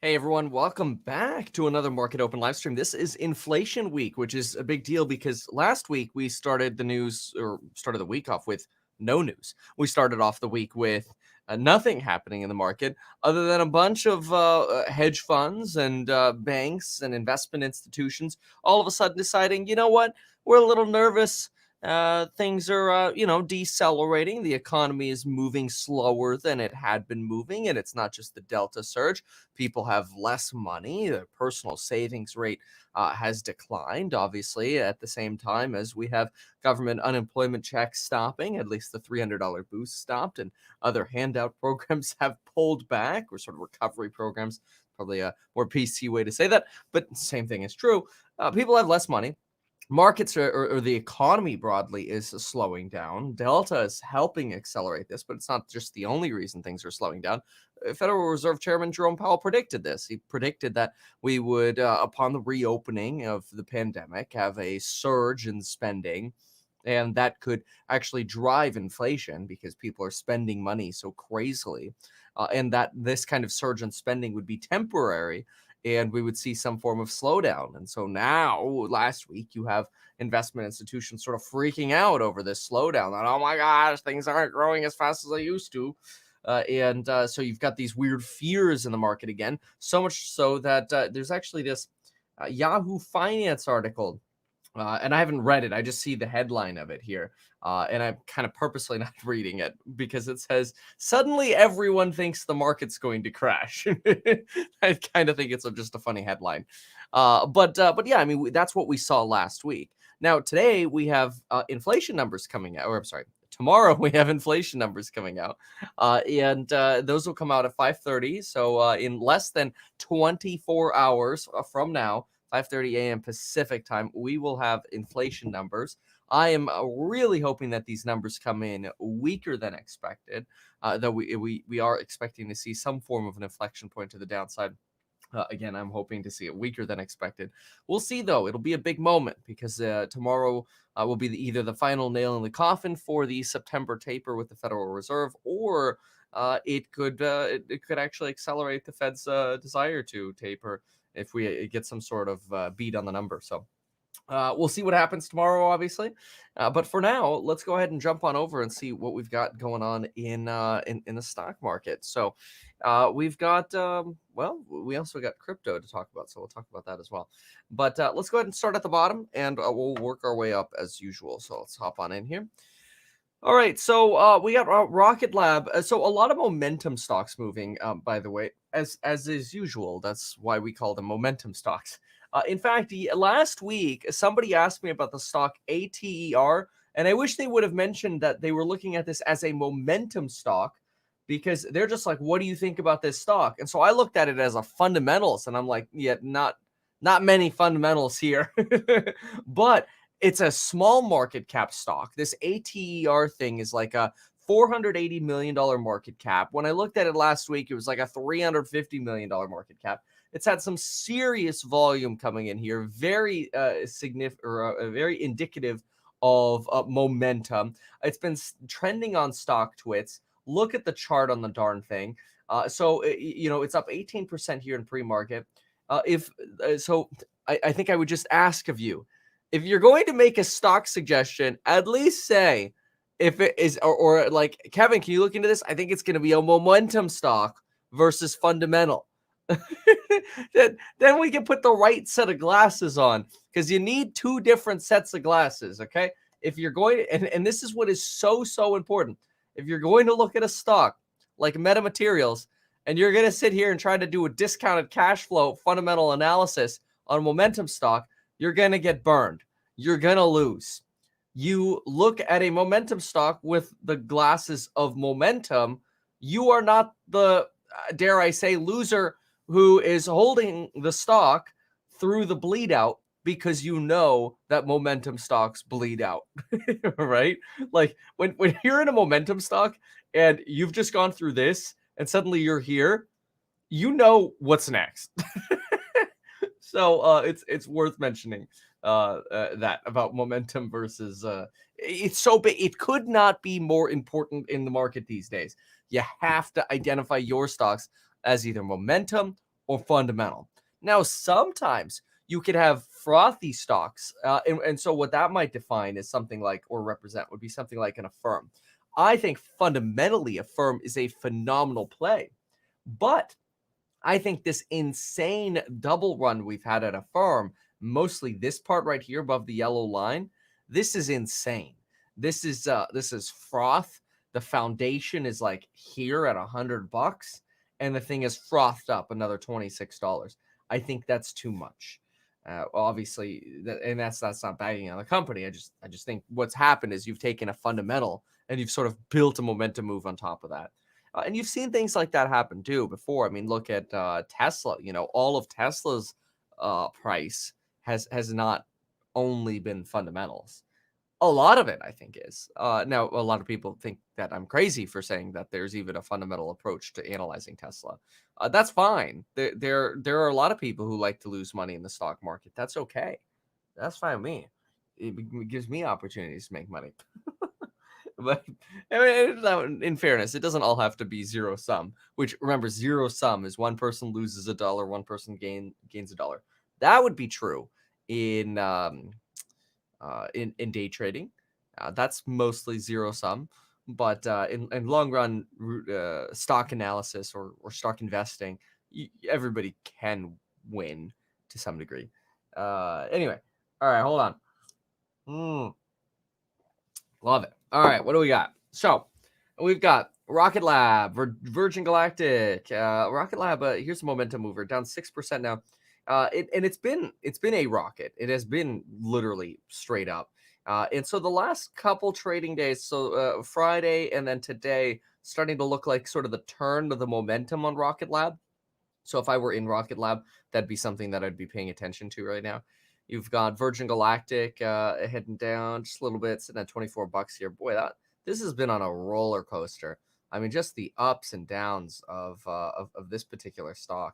Hey everyone, welcome back to another Market Open live stream. This is Inflation Week, which is a big deal because last week we started the week off with no news. We started off the week with nothing happening in the market other than a bunch of hedge funds and banks and investment institutions all of a sudden deciding, you know what, we're a little nervous. Things are, decelerating. The economy is moving slower than it had been moving, and it's not just the Delta surge. People have less money. Their personal savings rate has declined, obviously, at the same time as we have government unemployment checks stopping. At least the $300 boost stopped, and other handout programs have pulled back, or sort of recovery programs. Probably a more PC way to say that, but same thing is true. People have less money. Markets or the economy broadly is slowing down. Delta is helping accelerate this, but it's not just the only reason things are slowing down. Federal Reserve Chairman Jerome Powell predicted this. He predicted that we would, upon the reopening of the pandemic, have a surge in spending, and that could actually drive inflation because people are spending money so crazily, and that this kind of surge in spending would be temporary, and we would see some form of slowdown. And so now, last week, you have investment institutions sort of freaking out over this slowdown. That, oh my gosh, things aren't growing as fast as they used to. So you've got these weird fears in the market again, so much so that there's actually this Yahoo Finance article, and I haven't read it. I just see the headline of it here. And I'm kind of purposely not reading it because it says, suddenly everyone thinks the market's going to crash. I kind of think it's just a funny headline. But yeah, I mean, that's what we saw last week. Now, today we have inflation numbers coming out, or I'm sorry, tomorrow we have inflation numbers coming out. And those will come out at 5:30. So in less than 24 hours from now, 5:30 a.m. Pacific time, we will have inflation numbers. I am really hoping that these numbers come in weaker than expected, though we are expecting to see some form of an inflection point to the downside. Again, I'm hoping to see it weaker than expected. We'll see, though. It'll be a big moment because tomorrow will be either the final nail in the coffin for the September taper with the Federal Reserve, or it could actually accelerate the Fed's desire to taper if we get some sort of beat on the number. So we'll see what happens tomorrow, obviously. But for now, let's go ahead and jump on over and see what we've got going on in the stock market. So we've got we also got crypto to talk about, so we'll talk about that as well. But let's go ahead and start at the bottom, and we'll work our way up as usual. So let's hop on in here. All right, so we got Rocket Lab. So a lot of momentum stocks moving, by the way, as is usual. That's why we call them momentum stocks. In fact, last week somebody asked me about the stock ATER, and I wish they would have mentioned that they were looking at this as a momentum stock, because they're just like, "What do you think about this stock?" And so I looked at it as a fundamentals, and I'm like, "Yeah, not many fundamentals here," but it's a small market cap stock. This ATER thing is like a $480 million market cap. When I looked at it last week, it was like a $350 million market cap. It's had some serious volume coming in here, very significant, or very indicative of momentum. It's been trending on stock twits. Look at the chart on the darn thing. It's up 18% here in pre-market. I think I would just ask of you, if you're going to make a stock suggestion, at least say if it is, or like, Kevin, can you look into this? I think it's going to be a momentum stock versus fundamental. Then we can put the right set of glasses on, because you need two different sets of glasses, okay? If you're going to, and this is what is so important. If you're going to look at a stock like Metamaterials, and you're going to sit here and try to do a discounted cash flow fundamental analysis on a momentum stock, you're going to get burned. You're going to lose. You look at a momentum stock with the glasses of momentum, you are not the, dare I say, loser who is holding the stock through the bleed out, because you know that momentum stocks bleed out, right? Like when you're in a momentum stock and you've just gone through this and suddenly you're here, you know what's next. So it's worth mentioning that about momentum versus it's so big. It could not be more important in the market these days. You have to identify your stocks as either momentum or fundamental. Now, sometimes you could have frothy stocks. And so what that might define is something like, or represent, would be something like an Affirm. I think fundamentally Affirm is a phenomenal play. But I think this insane double run we've had at Affirm, mostly this part right here above the yellow line, this is insane. This is froth. The foundation is like here at $100, and the thing is frothed up another $26. I think that's too much. Obviously, and that's not bagging on the company. I just think what's happened is you've taken a fundamental and you've sort of built a momentum move on top of that. And you've seen things like that happen too before. I mean, look at Tesla. All of Tesla's price has not only been fundamentals. A lot of it, I think, is. Now, a lot of people think that I'm crazy for saying that there's even a fundamental approach to analyzing Tesla. That's fine. There are a lot of people who like to lose money in the stock market. That's okay. That's fine with me. It gives me opportunities to make money. But I mean, in fairness, it doesn't all have to be zero sum. Which, remember, zero sum is one person loses a dollar, one person gains a dollar. That would be true in in day trading. That's mostly zero sum. But in long run stock analysis or stock investing, everybody can win to some degree. Anyway, all right, hold on. Love it. All right, what do we got? So we've got Rocket Lab, Virgin Galactic, Rocket Lab. Here's a momentum mover, down 6% now. And it's been a rocket. It has been literally straight up. And so the last couple trading days, so Friday and then today, starting to look like sort of the turn of the momentum on Rocket Lab. So if I were in Rocket Lab, that'd be something that I'd be paying attention to right now. You've got Virgin Galactic heading down just a little bit, sitting at $24 here. Boy, this has been on a roller coaster. I mean, just the ups and downs of this particular stock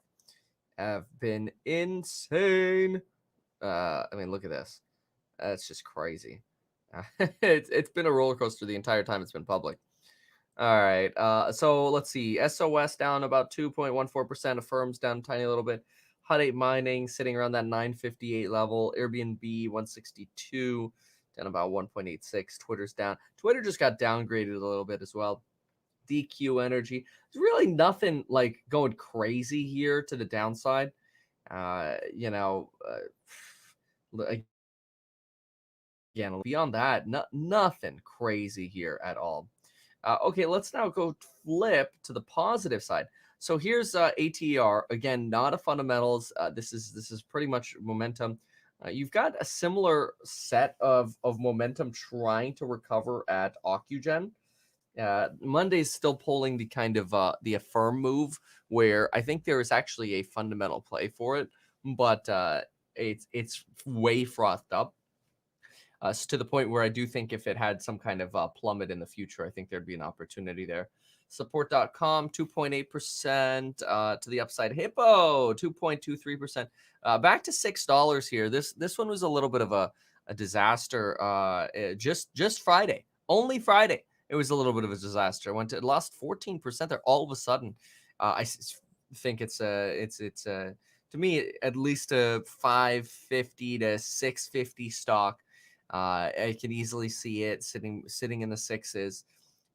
have been insane. I mean, look at this. That's just crazy. It's been a roller coaster the entire time it's been public. All right. So let's see. SOS down about 2.14%. Affirms down a tiny little bit. Hut 8 Mining sitting around that 958 level. Airbnb 162 down about 1.86. Twitter's down. Twitter just got downgraded a little bit as well. DQ Energy. There's really nothing like going crazy here to the downside. Again, beyond that, nothing crazy here at all. Okay, let's now go flip to the positive side. So here's ATR, again, not a fundamentals. This is pretty much momentum. You've got a similar set of momentum trying to recover at Ocugen. Monday's still pulling the kind of the Affirm move, where I think there is actually a fundamental play for it, but it's way frothed up. To the point where I do think if it had some kind of plummet in the future, I think there'd be an opportunity there. Support.com, 2.8% to the upside. Hippo, 2.23%. Back to $6 here. This one was a little bit of a disaster. Just Friday, only Friday. It was a little bit of a disaster. It lost 14% there all of a sudden. I think it's to me at least a 550 to 650 stock. I can easily see it sitting in the sixes.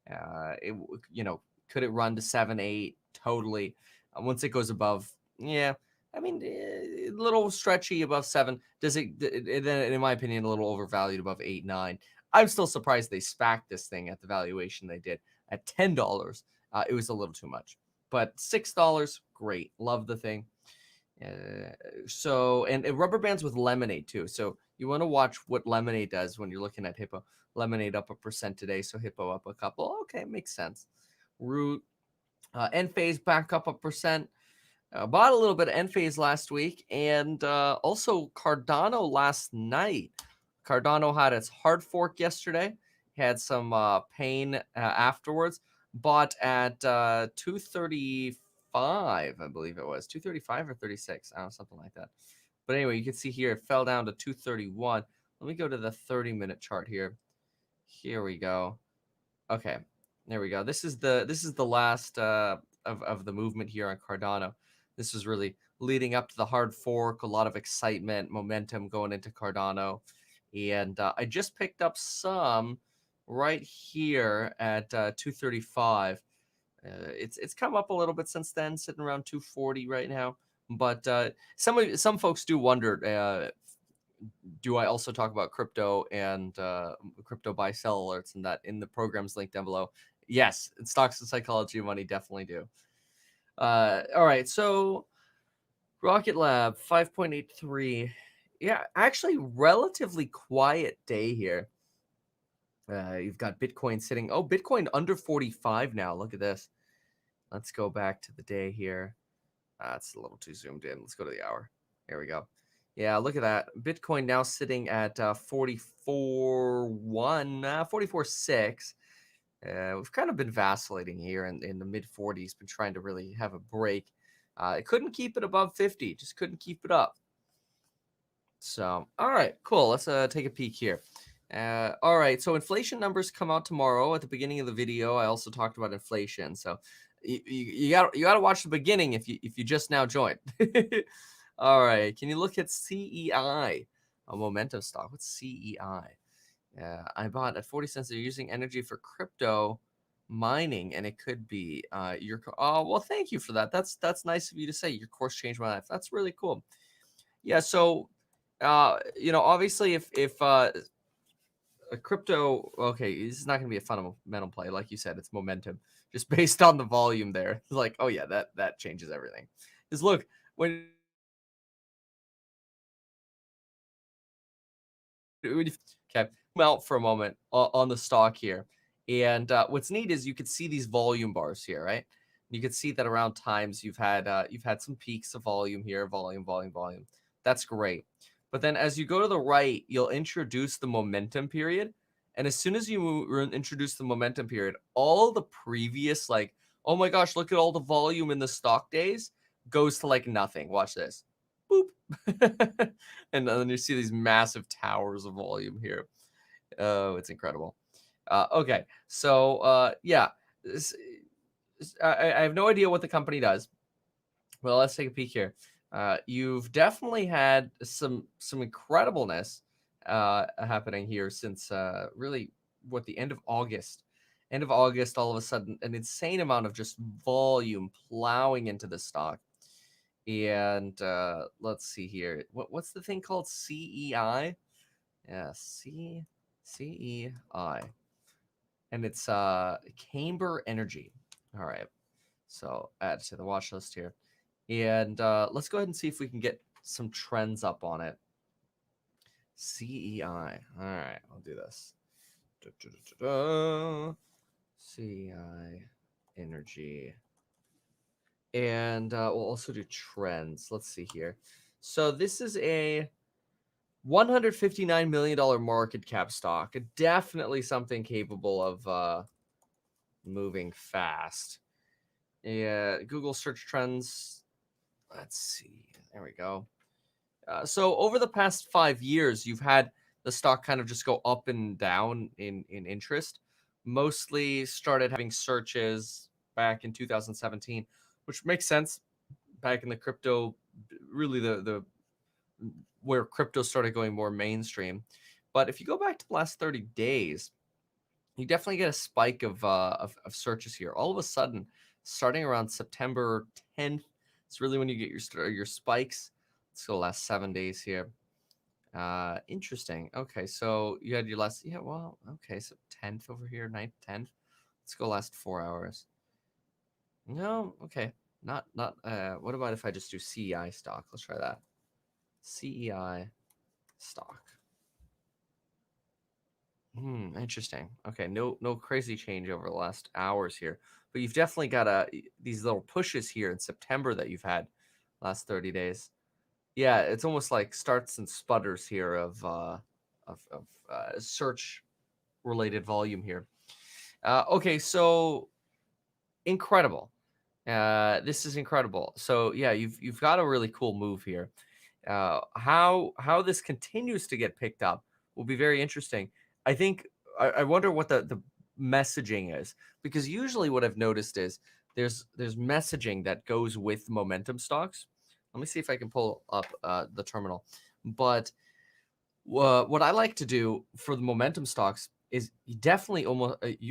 Could it run to 7, 8? Totally. Once it goes above, yeah. I mean, a little stretchy above 7. Does it? Then, in my opinion, a little overvalued above 8, 9. I'm still surprised they SPAC'd this thing at the valuation they did at $10. It was a little too much, but $6, great. Love the thing. So rubber bands with Lemonade too. So you want to watch what Lemonade does when you're looking at Hippo. Lemonade up 1% today, so Hippo up a couple. Okay, makes sense. Root, Enphase back up 1%. Bought a little bit of Enphase last week, and also Cardano last night. Cardano had its hard fork yesterday. Had some pain afterwards. Bought at 235, I believe it was 235 or 36. I don't know, something like that. But anyway, you can see here it fell down to 231. Let me go to the 30-minute chart here. Here we go. Okay, there we go. This is the last of the movement here on Cardano. This was really leading up to the hard fork, a lot of excitement, momentum going into Cardano. And I just picked up some right here at 235. It's come up a little bit since then, sitting around 240 right now. But some folks do wonder, do I also talk about crypto and crypto buy sell alerts and that in the programs linked down below? Yes, stocks and psychology of money definitely do. All right, so Rocket Lab 5.83. Yeah, actually, relatively quiet day here. You've got Bitcoin sitting. Oh, Bitcoin under 45 now. Look at this. Let's go back to the day here. It's a little too zoomed in. Let's go to the hour. Here we go. Yeah, look at that. Bitcoin now sitting at 44.1, 44.6. We've kind of been vacillating here in the mid 40s, been trying to really have a break. It couldn't keep it above 50, just couldn't keep it up. So, all right, cool. Let's take a peek here. All right, so inflation numbers come out tomorrow. At the beginning of the video, I also talked about inflation. So you got to watch the beginning if you just now joined. All right, can you look at CEI, a momentum stock? What's CEI? I bought at 40 cents. They're using energy for crypto mining, and it could be your. Oh well, thank you for that. That's nice of you to say. Your course changed my life. That's really cool. Yeah. So, obviously, if a crypto, okay, this is not going to be a fundamental play, like you said. It's momentum, just based on the volume there. It's like, oh yeah, that changes everything. Because look, when okay, out for a moment on the stock here, and what's neat is you could see these volume bars here, right? You could see that around times you've had some peaks of volume here, volume, volume, volume. That's great. But then as you go to the right, you'll introduce the momentum period, and as soon as you introduce the momentum period, all the previous like, oh my gosh, look at all the volume in the stock days goes to like nothing. Watch this. Boop. And then you see these massive towers of volume here. Oh, it's incredible. Okay, so yeah, I have no idea what the company does. Well, let's take a peek here. You've definitely had some incredibleness happening here since really what the end of August. End of August, all of a sudden, an insane amount of just volume plowing into the stock. And let's see here. What's the thing called? CEI? Yeah, CEI. And it's Camber Energy. All right. So add to the watch list here. And let's go ahead and see if we can get some trends up on it. CEI. All right, I'll do this. CEI Energy. And we'll also do trends. Let's see here. So this is a $159 million market cap stock. Definitely something capable of moving fast. Yeah, Google search trends. Let's see. There we go. So over the past 5 years, you've had the stock kind of just go up and down in interest. Mostly started having searches back in 2017, which makes sense. Back in the crypto, really the where crypto started going more mainstream. But if you go back to the last 30 days, you definitely get a spike of searches here. All of a sudden, starting around September 10th, it's really when you get your spikes. Let's go last 7 days here. Interesting. Okay, so you had your last, yeah, well, okay, so 10th over here, 9th, 10th. Let's go last 4 hours. No, okay, not, what about if I just do CEI stock? Let's try that. CEI stock. Interesting. Okay, no crazy change over the last hours here, but you've definitely got these little pushes here in September that you've had last 30 days. Yeah, it's almost like starts and sputters here of search related volume here. Okay, so incredible. This is incredible. So yeah, you've got a really cool move here. How this continues to get picked up will be very interesting. I think I wonder what the messaging is, because usually what I've noticed is there's messaging that goes with momentum stocks. Let me see if I can pull up the terminal. But what I like to do for the momentum stocks is you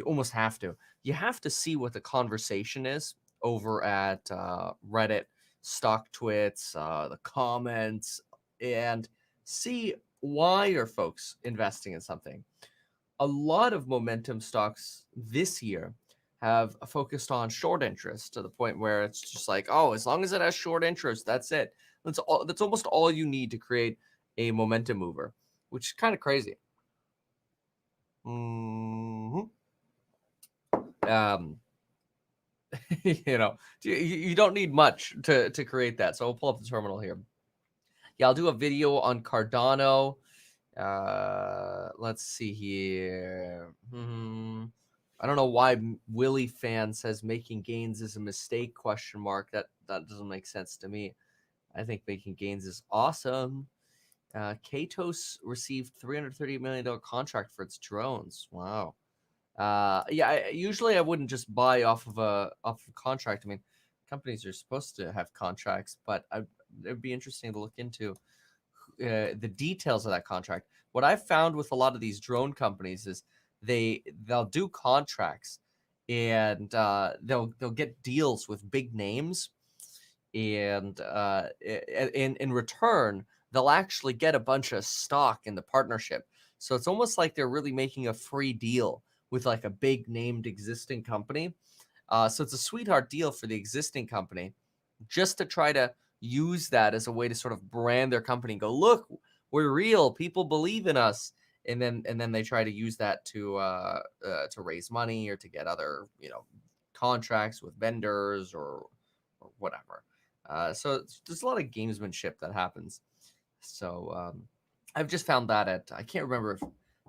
almost have to. You have to see what the conversation is over at Reddit, StockTwits, the comments, and see why are folks investing in something. A lot of momentum stocks this year have focused on short interest to the point where it's just like, oh, as long as it has short interest, that's it. That's almost all you need to create a momentum mover, which is kind of crazy. Mm-hmm. You don't need much to create that. So I'll pull up the terminal here. Yeah, I'll do a video on Cardano. Let's see here. I don't know why Willie fan says making gains is a mistake, question mark. That doesn't make sense to me. I think making gains is awesome. Katos received $330 million contract for its drones. Wow. Yeah, usually I wouldn't just buy off of a contract. I mean, companies are supposed to have contracts, but it'd be interesting to look into the details of that contract. What I've found with a lot of these drone companies is they'll do contracts, and they'll get deals with big names, and in return they'll actually get a bunch of stock in the partnership. So it's almost like they're really making a free deal with like a big named existing company. So it's a sweetheart deal for the existing company, just to try to use that as a way to sort of brand their company and go, look, we're real, people believe in us. And then they try to use that to raise money or to get other contracts with vendors or whatever. So there's a lot of gamesmanship that happens. So I've just found that I can't remember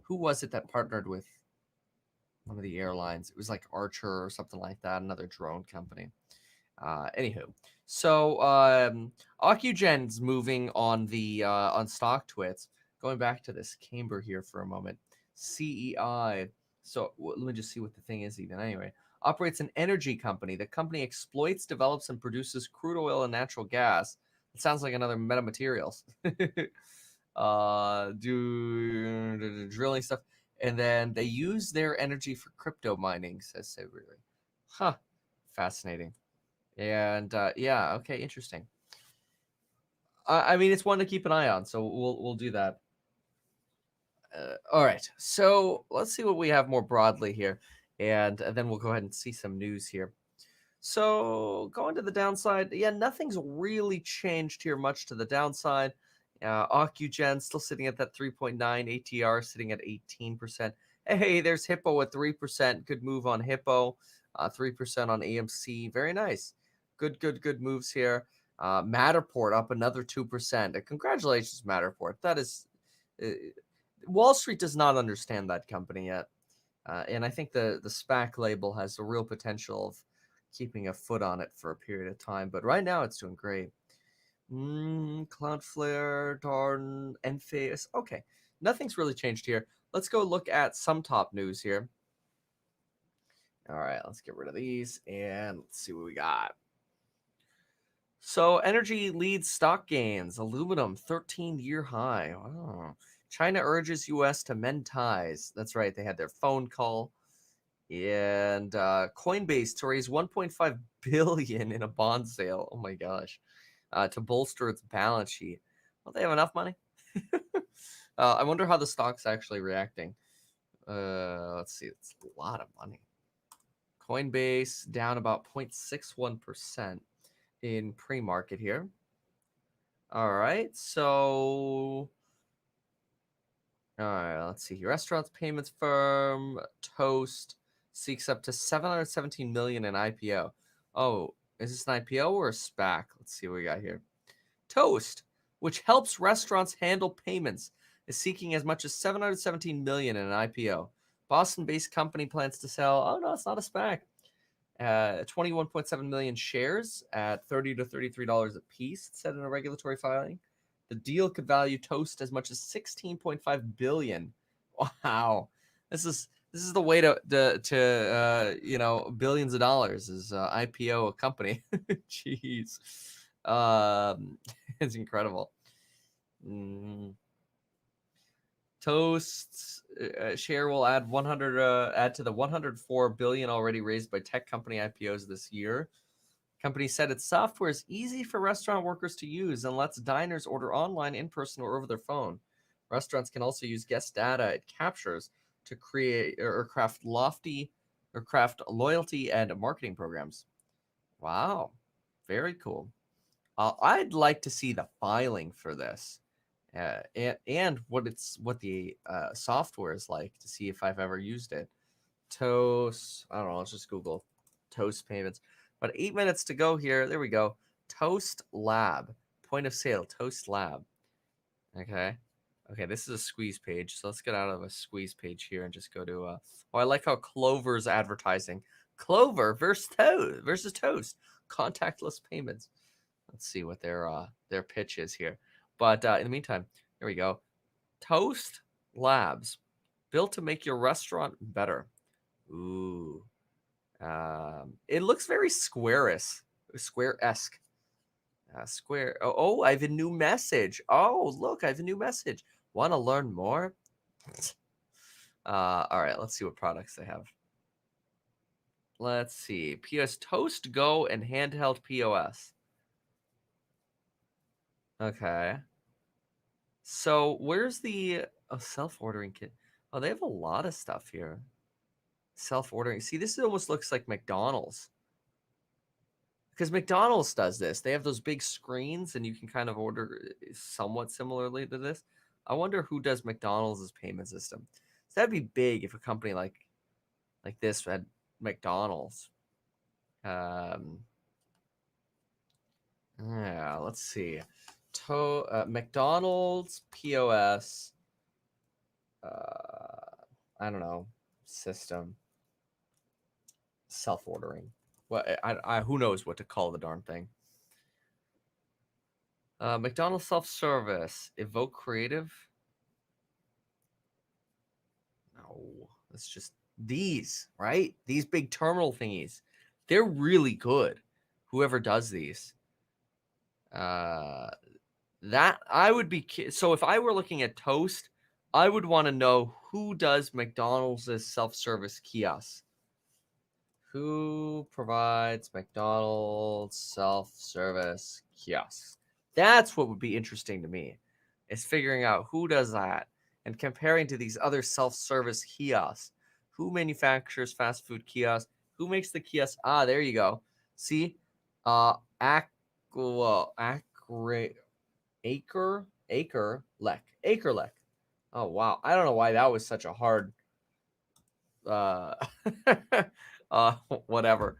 who was it that partnered with one of the airlines. It was like Archer or something like that, another drone company. Anywho, so Ocugen's moving on the on StockTwits. Going back to this Camber here for a moment. CEI. So let me just see what the thing is even. Anyway, operates an energy company. The company exploits, develops, and produces crude oil and natural gas. It sounds like another metamaterials. Do drilling stuff, and then they use their energy for crypto mining. Says Sabri. Huh. Fascinating. And yeah, okay, interesting. I mean, it's one to keep an eye on, so we'll do that. All right, so let's see what we have more broadly here, and then we'll go ahead and see some news here. So going to the downside, yeah, nothing's really changed here much to the downside. Ocugen still sitting at that 3.9, ATR sitting at 18%. Hey, there's Hippo at 3%. Good move on Hippo. 3% on AMC. Very nice. Good moves here. Matterport up another 2%. Congratulations, Matterport. That is, Wall Street does not understand that company yet. And I think the SPAC label has the real potential of keeping a foot on it for a period of time. But right now it's doing great. Cloudflare, Darn, Enphase. Okay, nothing's really changed here. Let's go look at some top news here. All right, let's get rid of these and let's see what we got. So energy leads stock gains. Aluminum, 13-year high. Wow. China urges U.S. to mend ties. That's right, they had their phone call. And Coinbase to raise $1.5 billion in a bond sale. Oh my gosh. To bolster its balance sheet. Don't they have enough money? I wonder how the stock's actually reacting. Let's see. It's a lot of money. Coinbase down about 0.61% in pre-market here. All right. So, all right. Let's see here. Restaurants, payments firm, Toast seeks up to $717 million in IPO. Oh, is this an IPO or a SPAC? Let's see what we got here. Toast, which helps restaurants handle payments, is seeking as much as $717 million in an IPO. Boston-based company plans to sell. Oh no, it's not a SPAC. 21.7 million shares at $30 to $33 a piece. It said in a regulatory filing. The deal could value Toast as much as $16.5 billion. Wow, this This is the way to you know, billions of dollars is IPO a company. Jeez, it's incredible. Toast's share will add 100 add to the 104 billion already raised by tech company IPOs this year. Company said its software is easy for restaurant workers to use and lets diners order online, in person, or over their phone. Restaurants can also use guest data it captures to create or craft loyalty and marketing programs. Wow, very cool. I'd like to see the filing for this, and what the software is like to see if I've ever used it. Toast. I don't know. Let's just Google Toast payments. But 8 minutes to go here. There we go. Toast Lab. Point of sale. Toast Lab. Okay. Okay, this is a squeeze page. So let's get out of a squeeze page here and just go to oh, I like how Clover's advertising. Clover versus Toast. Contactless payments. Let's see what their pitch is here. But in the meantime, here we go. Toast Labs, built to make your restaurant better. Ooh. It looks very Square-esque. Square. Oh, I have a new message. Oh, look, I have a new message. Want to learn more? All right, let's see what products they have. Let's see. POS Toast Go and handheld POS. Okay. So where's the self-ordering kit? Oh, they have a lot of stuff here. Self-ordering. See, this almost looks like McDonald's. Because McDonald's does this. They have those big screens and you can kind of order somewhat similarly to this. I wonder who does McDonald's payment system. So that'd be big if a company like this had McDonald's. Yeah, let's see. McDonald's POS. I don't know, system. Self-ordering. Well, I who knows what to call the darn thing. McDonald's self-service. Evoke Creative. No, it's just these, right? These big terminal thingies. They're really good. Whoever does these. That I would be so if I were looking at Toast, I would want to know who does McDonald's self-service kiosks. Who provides McDonald's self-service kiosks? That's what would be interesting to me, is figuring out who does that and comparing to these other self-service kiosks. Who manufactures fast food kiosks? Who makes the kiosks? Ah, there you go. See, Acrelec. Oh wow, I don't know why that was such a hard uh whatever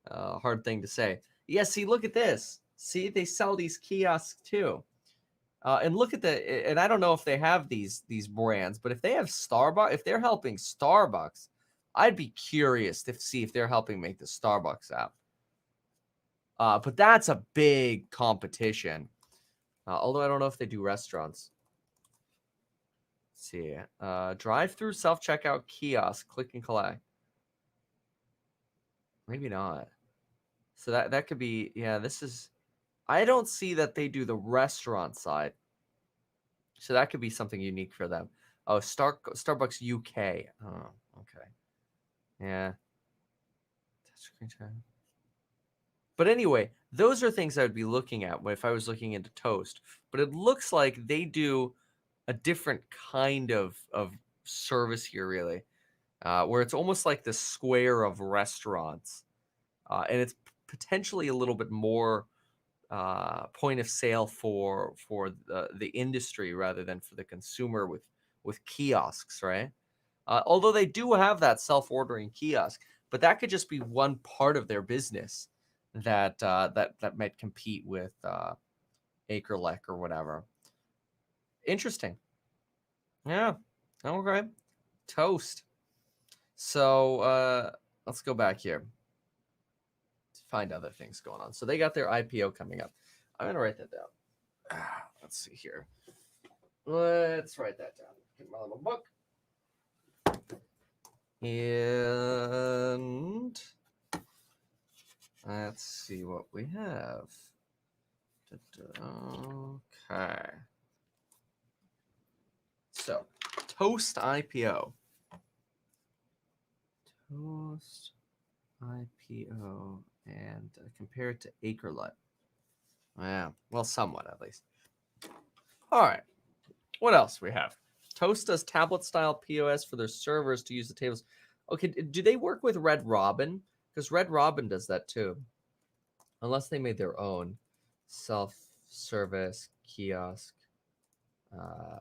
hard thing to say. Yeah, see, look at this. See, they sell these kiosks too. And look at and I don't know if they have these brands, but if they have Starbucks, if they're helping Starbucks, I'd be curious to see if they're helping make the Starbucks app. But that's a big competition. Although I don't know if they do restaurants. Let's see. Drive-through self-checkout kiosk, click and collect. Maybe not. So that could be, yeah, this is, I don't see that they do the restaurant side. So that could be something unique for them. Oh, Starbucks UK. Oh, okay. Yeah. But anyway, those are things I would be looking at if I was looking into Toast. But it looks like they do a different kind of service here, really, where it's almost like the Square of restaurants. And it's potentially a little bit more point of sale for the industry rather than for the consumer with kiosks, right? Although they do have that self-ordering kiosk, but that could just be one part of their business that that might compete with Acrelec or whatever. Interesting. Yeah. Okay. Toast. So let's go back here to find other things going on. So they got their IPO coming up. I'm gonna write that down. Let's see here. Let's write that down. Get my little book. And let's see what we have. Okay. So, Toast IPO. Toast IPO and compare it to Acrelet. Yeah, well, somewhat at least. All right. What else we have? Toast does tablet-style POS for their servers to use the tables. Okay, do they work with Red Robin? Because Red Robin does that too. Unless they made their own self-service kiosk.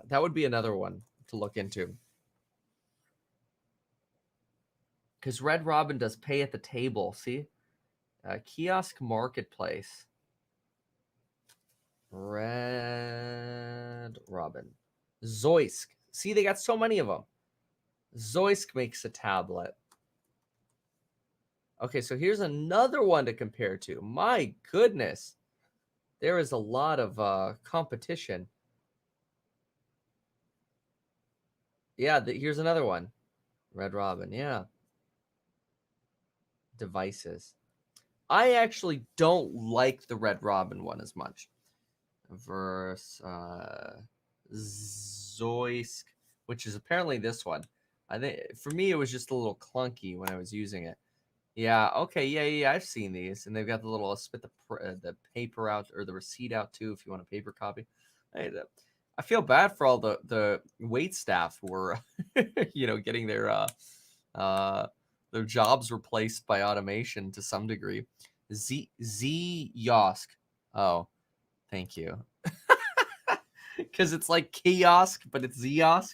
That would be another one to look into. Because Red Robin does pay at the table. See? Kiosk Marketplace. Red Robin. Zoisk. See, they got so many of them. Zoisk makes a tablet. Okay, so here's another one to compare to. My goodness. There is a lot of competition. Yeah, here's another one. Red Robin, yeah. Devices. I actually don't like the Red Robin one as much. Versus Zoisk, which is apparently this one. I think for me it was just a little clunky when I was using it. Yeah, okay, yeah, I've seen these, and they've got the little spit the paper out or the receipt out too if you want a paper copy. I feel bad for all the wait staff who were, getting their jobs replaced by automation to some degree. Yosk. Oh, thank you. Because it's like kiosk, but it's Ziosk.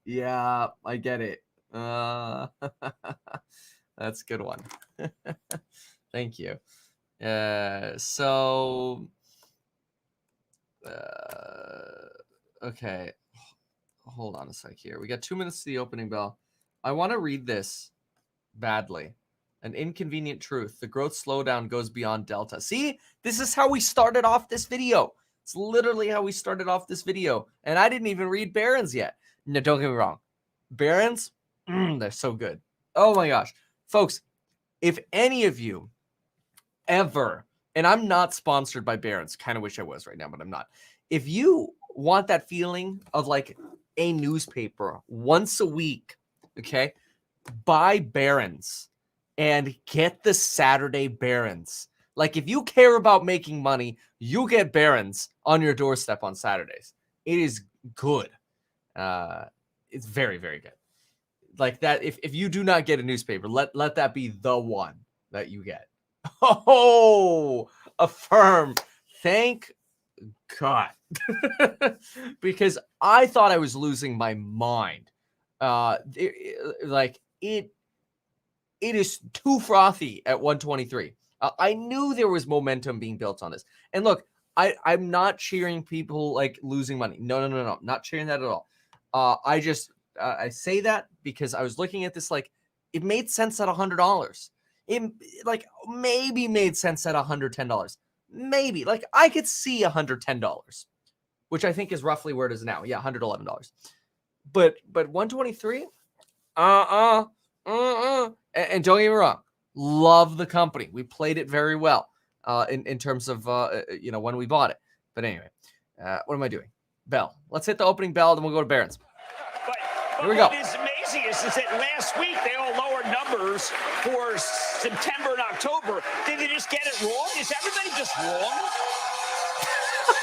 Yeah, I get it. That's a good one. Thank you. Okay. Hold on a sec here. We got 2 minutes to the opening bell. I want to read this badly. An inconvenient truth. The growth slowdown goes beyond Delta. See, this is how we started off this video. It's literally how we started off this video. And I didn't even read Barron's yet. No, don't get me wrong. Barron's, they're so good. Oh my gosh. Folks, if any of you ever, and I'm not sponsored by Barron's, kind of wish I was right now, but I'm not. If you want that feeling of like a newspaper once a week, okay, buy Barron's and get the Saturday Barron's. Like if you care about making money, you get Barron's on your doorstep on Saturdays. It is good. It's very, very good. Like that, if you do not get a newspaper, let that be the one that you get. Oh, affirm. Thank God. Because I thought I was losing my mind. It is too frothy at 123. I knew there was momentum being built on this. And look, I'm not cheering people like losing money. No. Not cheering that at all. I say that because I was looking at this like it made sense at $100. It like maybe made sense at $110. Maybe like I could see $110, which I think is roughly where it is now. Yeah, $111. But 123? And don't get me wrong, love the company. We played it very well in terms of when we bought it. But anyway, what am I doing? Bell. Let's hit the opening bell, then we'll go to Barron's. But Here we go. What is amazing is that last week they all lowered numbers for September and October. Did they just get it wrong? Is everybody just wrong?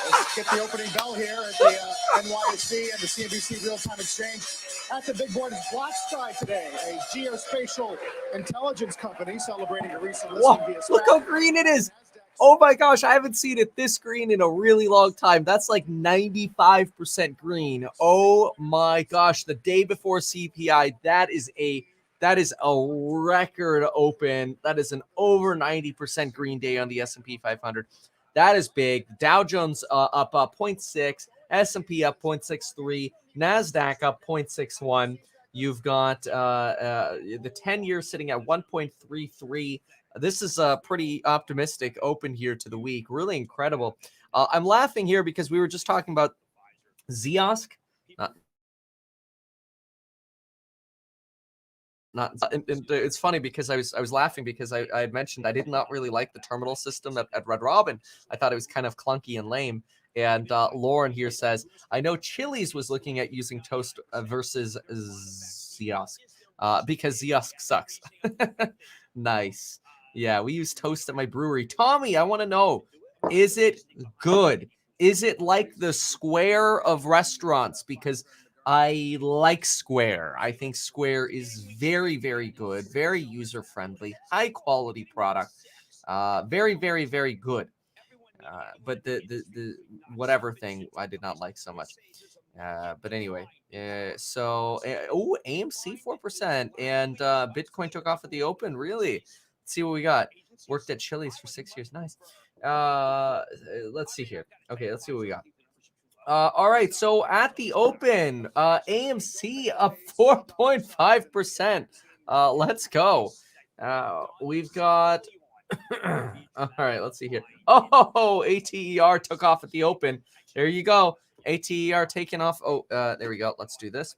Let's get the opening bell here at the NYSE and the CNBC Real-Time Exchange at the big board is BlackSky today, a geospatial intelligence company celebrating a recent listing via SPAC. Look how green it is. Oh my gosh, I haven't seen it this green in a really long time. That's like 95% green. Oh my gosh, the day before CPI, that is a record open. That is an over 90% green day on the S&P 500. That is big. Dow Jones up 0.6, S&P up 0.63, NASDAQ up 0.61. You've got the 10-year sitting at 1.33. This is a pretty optimistic open here to the week. Really incredible. I'm laughing here because we were just talking about Ziosk. not. And it's funny because I was laughing because I had mentioned I did not really like the terminal system at Red Robin. I thought it was kind of clunky and lame. And Lauren here says, I know Chili's was looking at using Toast versus Ziosk because Ziosk sucks. Nice. Yeah, we use Toast at my brewery. Tommy, I want to know, is it good? Is it like the Square of restaurants? Because I like Square. I think Square is very, very good, very user-friendly, high-quality product. Very, very, very good. But the whatever thing I did not like so much. But anyway, oh, AMC 4% and Bitcoin took off at the open. Really? Let's see what we got. Worked at Chili's for 6 years. Nice. Let's see here. Okay, let's see what we got. All right, so at the open, AMC up 4.5%. Let's go. We've got. All right, let's see here. Oh, ATER took off at the open. There you go. ATER taken off. Oh, there we go. Let's do this.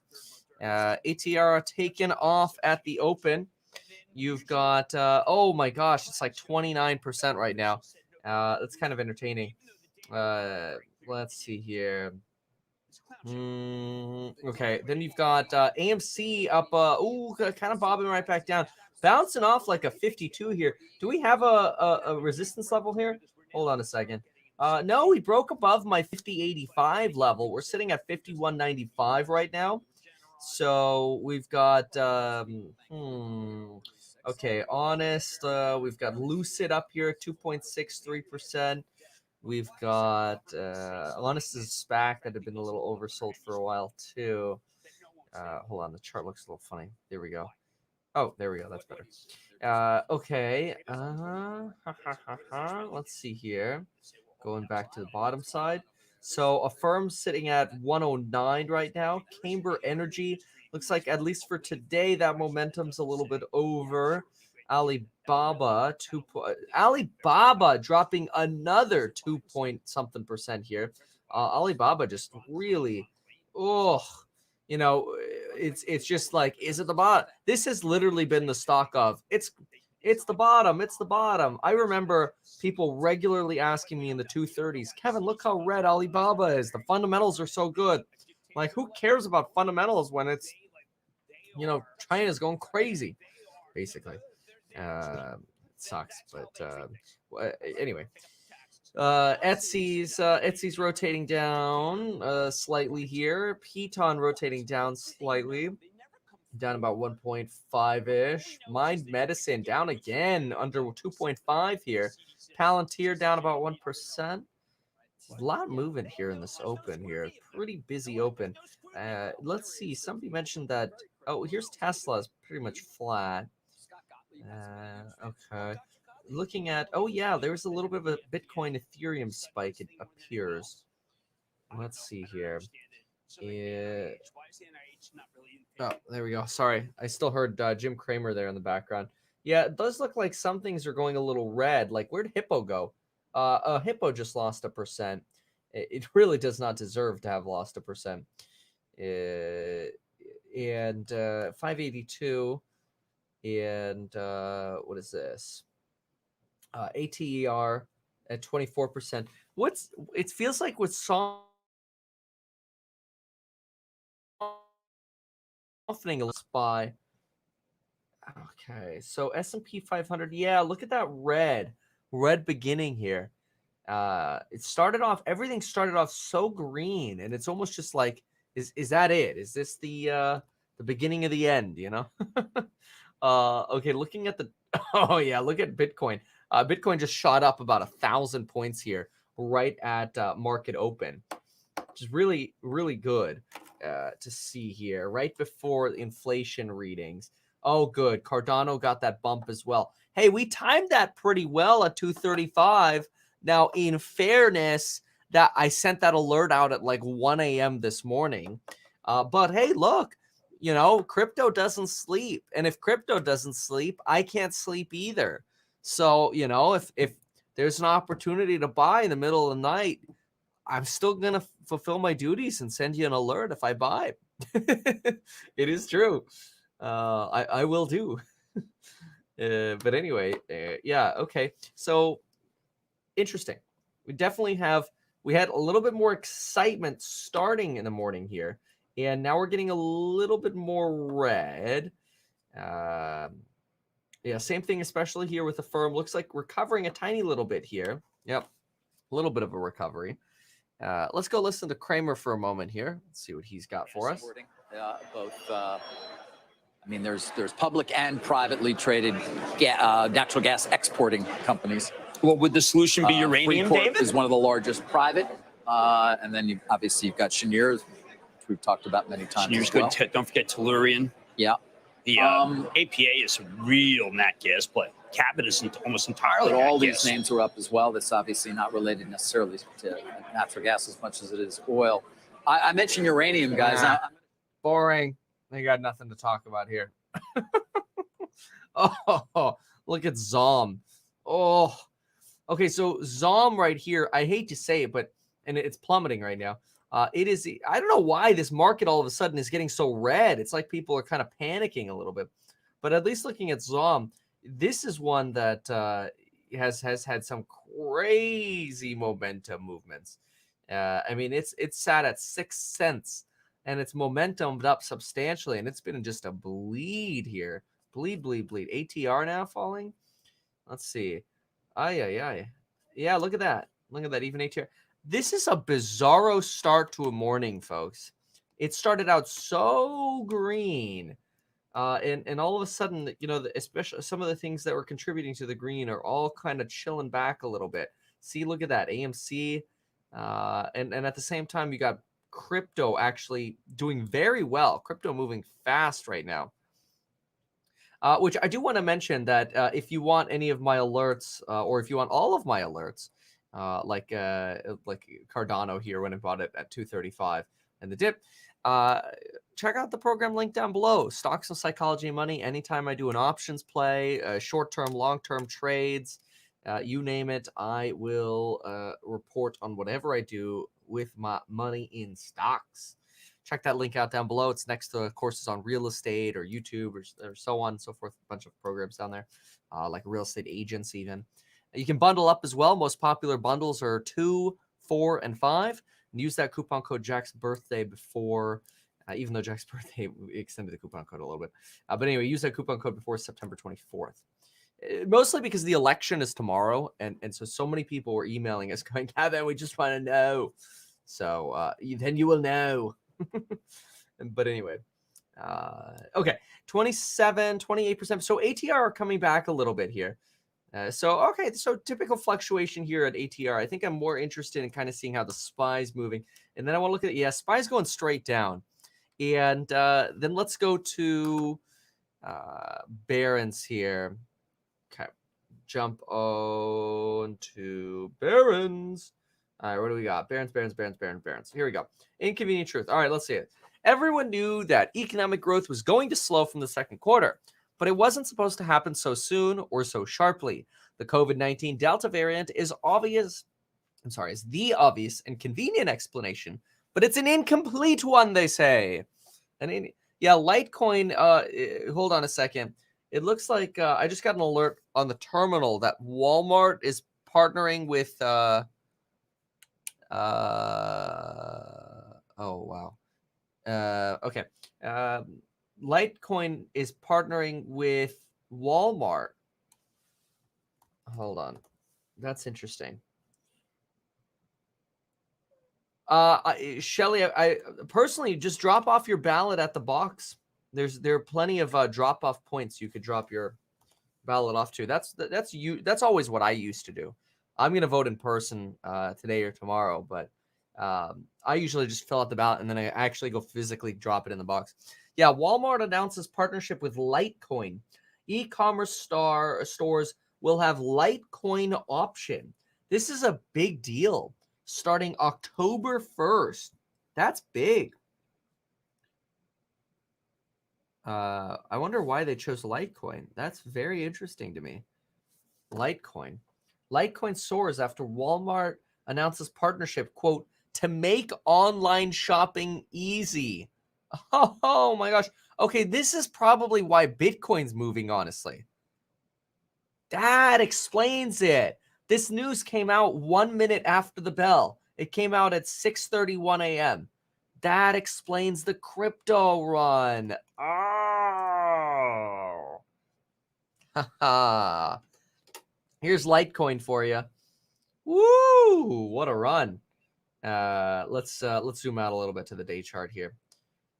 ATER taken off at the open. You've got, oh my gosh, it's like 29% right now. That's kind of entertaining. Let's see here. Okay, then you've got AMC up, kind of bobbing right back down. Bouncing off like a 52 here. Do we have a resistance level here? Hold on a second. No, we broke above my 50.85 level. We're sitting at 51.95 right now. So we've got, okay, Honest. We've got Lucid up here at 2.63%. We've got Honest is a SPAC that had been a little oversold for a while too. Hold on, the chart looks a little funny. There we go. Oh, there we go. That's better. Okay. Let's see here. Going back to the bottom side. So Affirm's sitting at 109 right now. Camber Energy looks like, at least for today, that momentum's a little bit over. Alibaba dropping another 2 point something percent here. Alibaba just really, you know, it's just like, is it the bottom? This has literally been the stock of it's the bottom. It's the bottom. I remember people regularly asking me in the 230s, Kevin, look how red Alibaba is. The fundamentals are so good. Like, who cares about fundamentals when it's, you know, China's going crazy, basically. It sucks, but anyway. Etsy's rotating down slightly here. Piton rotating down slightly, down about 1.5-ish. Mind Medicine down again under 2.5 here. Palantir down about 1%. A lot of movement here in this open here. Pretty busy open. Let's see. Somebody mentioned that. Oh, here's Tesla's pretty much flat. Okay. Looking at, oh yeah, there's a little bit of a Bitcoin Ethereum spike, it appears. Let's see here. Oh, there we go. Sorry, I still heard Jim Cramer there in the background. Yeah, it does look like some things are going a little red. Like, where'd Hippo go? Hippo just lost 1%. It really does not deserve to have lost 1%. And 582. And what is this? ATER at 24%. It feels like with softening a little by. Okay, so S&P 500. Yeah, look at that red beginning here. Everything started off so green, and it's almost just like, is that it? Is this the beginning of the end, you know? Okay, looking at oh yeah, look at Bitcoin. Bitcoin just shot up about 1,000 points here right at market open, which is really, really good to see here right before inflation readings. Oh, good. Cardano got that bump as well. Hey, we timed that pretty well at 235. Now, in fairness, that I sent that alert out at like 1 a.m. this morning. But hey, look, you know, crypto doesn't sleep. And if crypto doesn't sleep, I can't sleep either. So, you know, if there's an opportunity to buy in the middle of the night, I'm still going to fulfill my duties and send you an alert if I buy. It is true. I will do. But anyway, yeah, okay. So interesting. We definitely we had a little bit more excitement starting in the morning here, and now we're getting a little bit more red. Yeah, same thing, especially here with the firm. Looks like recovering a tiny little bit here. Yep, a little bit of a recovery. Let's go listen to Kramer for a moment here. Let's see what he's got for us. Both, I mean, there's public and privately traded natural gas exporting companies. Well, would the solution be uranium, Freeport David? is one of the largest private, and then obviously you've got Cheniere, which we've talked about many times. Cheniere's as well. good. Don't forget Tellurian. Yeah. The APA is a real nat gas play. Cabot is almost entirely But all nat these gas. names are up as well. That's obviously not related necessarily to natural gas as much as it is oil. I mentioned uranium, guys. Boring. They got nothing to talk about here. Oh, look at Zom. Oh, okay. So Zom right here, I hate to say it, but it's plummeting right now. It is. I don't know why this market all of a sudden is getting so red. It's like people are kind of panicking a little bit. But at least looking at Zom, this is one that has had some crazy momentum movements. I mean, it's sat at 6 cents. And it's momentumed up substantially, and it's been just a bleed here. Bleed. ATR now falling. Let's see. Ay. Yeah, look at that. Look at that, even ATR. This is a bizarro start to a morning, folks. It started out so green. And all of a sudden, especially some of the things that were contributing to the green are all kind of chilling back a little bit. See, look at that. AMC. And at the same time, you got crypto actually doing very well. Crypto moving fast right now. Which I do want to mention that if you want any of my alerts, or if you want all of my alerts, like Cardano here when I bought it at 235 and the dip, check out the program link down below. Stocks and Psychology and Money. Anytime I do an options play, short-term, long-term trades, you name it, I will report on whatever I do with my money in stocks. Check that link out down below. It's next to courses on real estate or YouTube or so on and so forth. A bunch of programs down there, like real estate agents even. You can bundle up as well. Most popular bundles are 2, 4, and 5. And use that coupon code Jack's birthday before, even though Jack's birthday, we extended the coupon code a little bit. But anyway, use that coupon code before September 24th. Mostly because the election is tomorrow, and so many people were emailing us going, Kevin, we just want to know. So then you will know. But anyway, okay, 27, 28%. So ATR are coming back a little bit here. So typical fluctuation here at ATR. I think I'm more interested in kind of seeing how the SPY's moving. And then I want to look at, SPY's going straight down. And then let's go to Barron's here. Okay, jump on to Barron's. All right, what do we got? Barron's. Here we go. Inconvenient truth. All right, let's see it. Everyone knew that economic growth was going to slow from the second quarter, but it wasn't supposed to happen so soon or so sharply. The COVID-19 Delta variant is the obvious and convenient explanation, but it's an incomplete one, they say. Litecoin, hold on a second. It looks like I just got an alert on the terminal that Walmart is partnering with okay. Litecoin is partnering with Walmart. Hold on. That's interesting. Shelly, I personally just drop off your ballot at the box. There are plenty of drop off points you could drop your ballot off to. That's always what I used to do. I'm going to vote in person today or tomorrow, but I usually just fill out the ballot and then I actually go physically drop it in the box. Yeah, Walmart announces partnership with Litecoin. E-commerce stores will have Litecoin option. This is a big deal. Starting October 1st. That's big. I wonder why they chose Litecoin. That's very interesting to me. Litecoin soars after Walmart announces partnership, quote, to make online shopping easy. Oh my gosh. Okay, this is probably why Bitcoin's moving, honestly. That explains it. This news came out 1 minute after the bell. It came out at 6:31 a.m. That explains the crypto run. Oh. Haha. Here's Litecoin for you. Woo! What a run. Let's zoom out a little bit to the day chart here.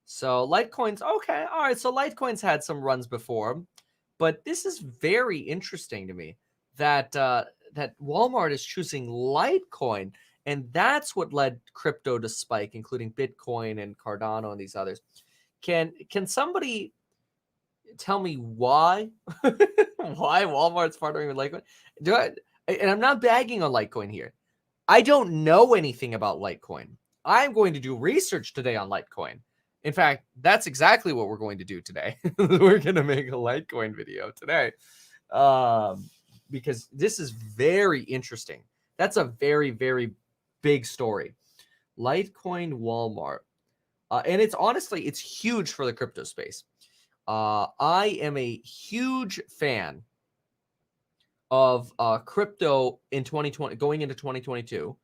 So Litecoin's okay. All right. So Litecoin's had some runs before, but this is very interesting to me that that Walmart is choosing Litecoin, and that's what led crypto to spike, including Bitcoin and Cardano and these others. Can somebody tell me why? Why Walmart's partnering with Litecoin? And I'm not bagging on Litecoin here. I don't know anything about Litecoin. I'm going to do research today on Litecoin. In fact, that's exactly what we're going to do today. We're going to make a Litecoin video today because this is very interesting. That's a very, very big story. Litecoin Walmart. And it's honestly, it's huge for the crypto space. I am a huge fan of crypto in 2020, going into 2022.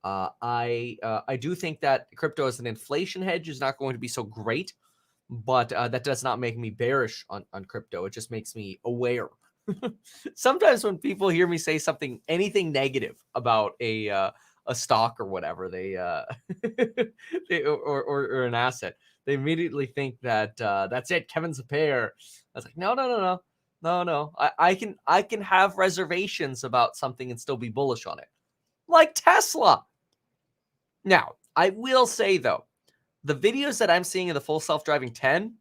I do think that crypto as an inflation hedge is not going to be so great, but that does not make me bearish on crypto. It just makes me aware. Sometimes when people hear me say anything negative about a stock or whatever, they or an asset, they immediately think that that's it. Kevin's a pair. I was like, no. I can have reservations about something and still be bullish on it, like Tesla. Now, I will say though, the videos that I'm seeing of the full self-driving 10,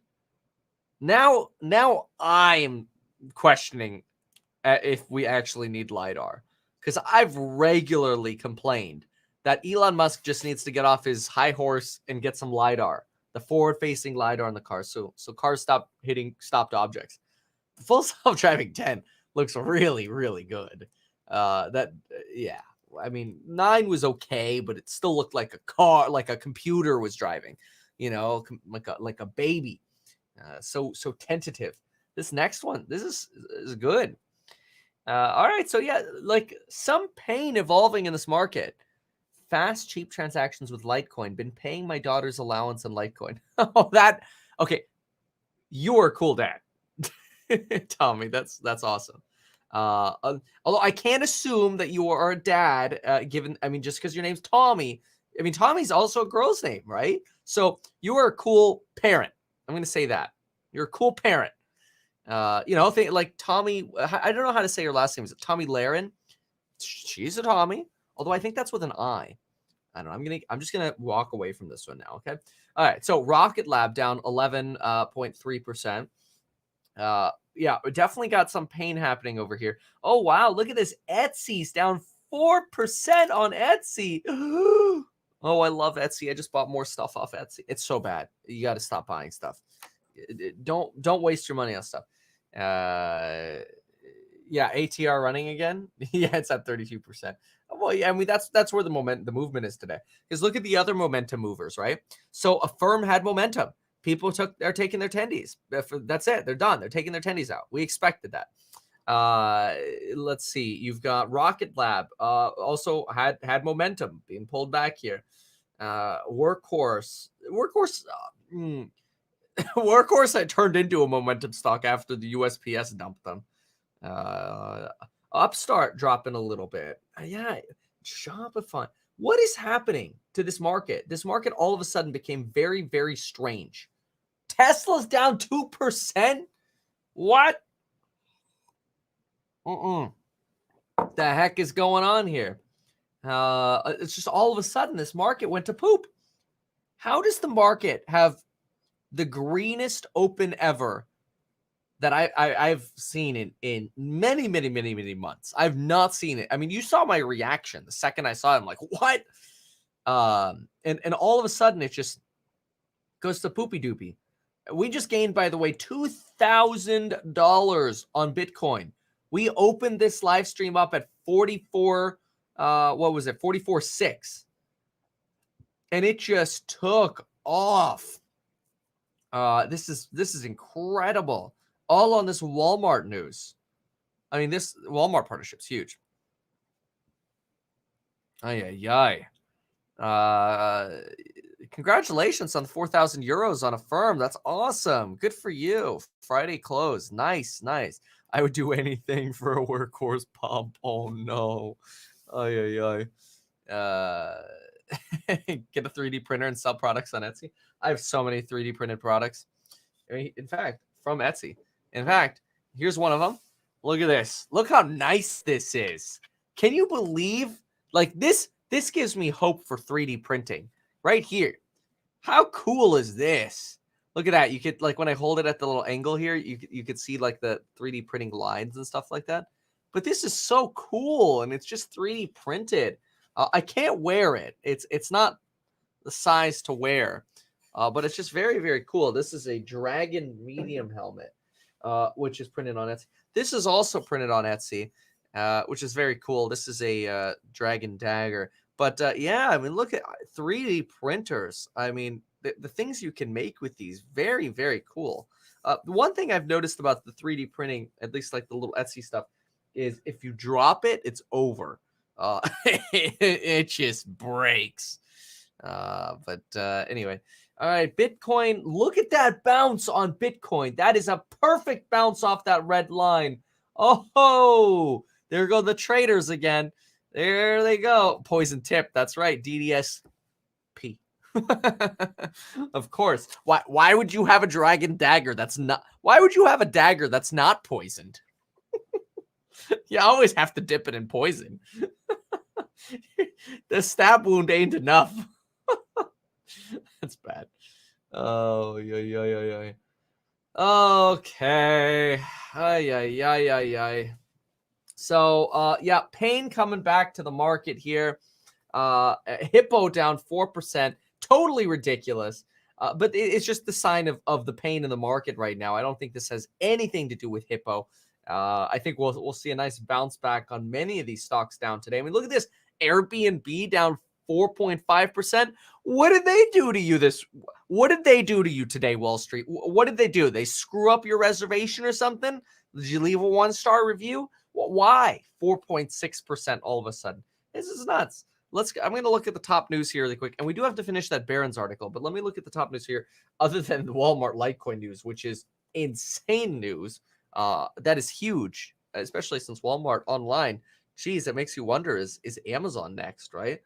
now I'm questioning if we actually need LiDAR, because I've regularly complained that Elon Musk just needs to get off his high horse and get some LiDAR, the forward-facing LiDAR in the car, so cars stop hitting stopped objects. The full self-driving 10 looks really, really good. Yeah. I mean, 9 was okay, but it still looked like a car, like a computer was driving, like a baby. So tentative. This next one, this is good. All right, so yeah, like some pain evolving in this market. Fast, cheap transactions with Litecoin. Been paying my daughter's allowance in Litecoin. Okay. You're a cool dad, Tommy. That's awesome. Although I can't assume that you are a dad, just because your name's Tommy. I mean, Tommy's also a girl's name, right? So you are a cool parent. I'm going to say that. You're a cool parent. Like Tommy, I don't know how to say your last name. Is it Tommy Laren? She's a Tommy, although I think that's with an I. I don't know. I'm just going to walk away from this one now, okay? All right, so Rocket Lab down 11.3%. Yeah, we definitely got some pain happening over here. Oh, wow. Look at this. Etsy's down 4% on Etsy. Oh, I love Etsy. I just bought more stuff off Etsy. It's so bad. You got to stop buying stuff. Don't waste your money on stuff. Yeah, ATR running again. Yeah, it's at 32%. Well, yeah, I mean, that's where the movement is today. Because look at the other momentum movers, right? So Affirm had momentum. People are taking their tendies. That's it. They're done. They're taking their tendies out. We expected that. Let's see. You've got Rocket Lab. Also had momentum being pulled back here. Workhorse. Workhorse had turned into a momentum stock after the USPS dumped them. Upstart dropping a little bit. Yeah, Shopify. What is happening to this market? This market all of a sudden became very, very strange. Tesla's down 2%? What? The heck is going on here? It's just all of a sudden this market went to poop. How does the market have the greenest open ever that I've seen in many, many, many, many months? I've not seen it. I mean, you saw my reaction the second I saw it. I'm like, what? And all of a sudden it just goes to poopy doopy. We just gained, by the way, $2,000 on Bitcoin. We opened this live stream up at 44. What was it? 44.6, and it just took off. This is incredible. All on this Walmart news. I mean, this Walmart partnership's huge. Ay. Congratulations on 4,000 euros on a firm. That's awesome. Good for you. Friday close. Nice. I would do anything for a workhorse pump. Oh no. Ay. Get a 3D printer and sell products on Etsy. I have so many 3D printed products. I mean, in fact, from Etsy. In fact, here's one of them. Look at this. Look how nice this is. Can you believe? Like this gives me hope for 3D printing right here. How cool is this? Look at that. You could, like, when I hold it at the little angle here, you could see like the 3D printing lines and stuff like that. But this is so cool, and it's just 3D printed. I can't wear it. It's not the size to wear, but it's just very, very cool. This is a Dragon medium helmet, which is printed on Etsy. This is also printed on Etsy, which is very cool. This is a Dragon dagger. But yeah, I mean, look at 3D printers. I mean, the things you can make with these, very, very cool. One thing I've noticed about the 3D printing, at least like the little Etsy stuff, is if you drop it, it's over. It just breaks. But anyway. All right, Bitcoin. Look at that bounce on Bitcoin. That is a perfect bounce off that red line. Oh, there go the traders again. There they go. Poison tip. That's right. DDSP. Of course. Why would you have a dragon dagger that's not? Why would you have a dagger that's not poisoned? You always have to dip it in poison. The stab wound ain't enough. That's bad. Oh, yeah. Okay. Ay. So, yeah, pain coming back to the market here. Hippo down 4%. Totally ridiculous. But it's just the sign of the pain in the market right now. I don't think this has anything to do with Hippo. I think we'll see a nice bounce back on many of these stocks down today. I mean, look at this. Airbnb down 4.5%. What did they do to you What did they do to you today, Wall Street? What did they do? They screw up your reservation or something? Did you leave a 1-star review? Why? 4.6% all of a sudden. This is nuts. I'm going to look at the top news here really quick. And we do have to finish that Barron's article, but let me look at the top news here other than the Walmart Litecoin news, which is insane news. That is huge, especially since Walmart online. Geez, it makes you wonder, is Amazon next, right?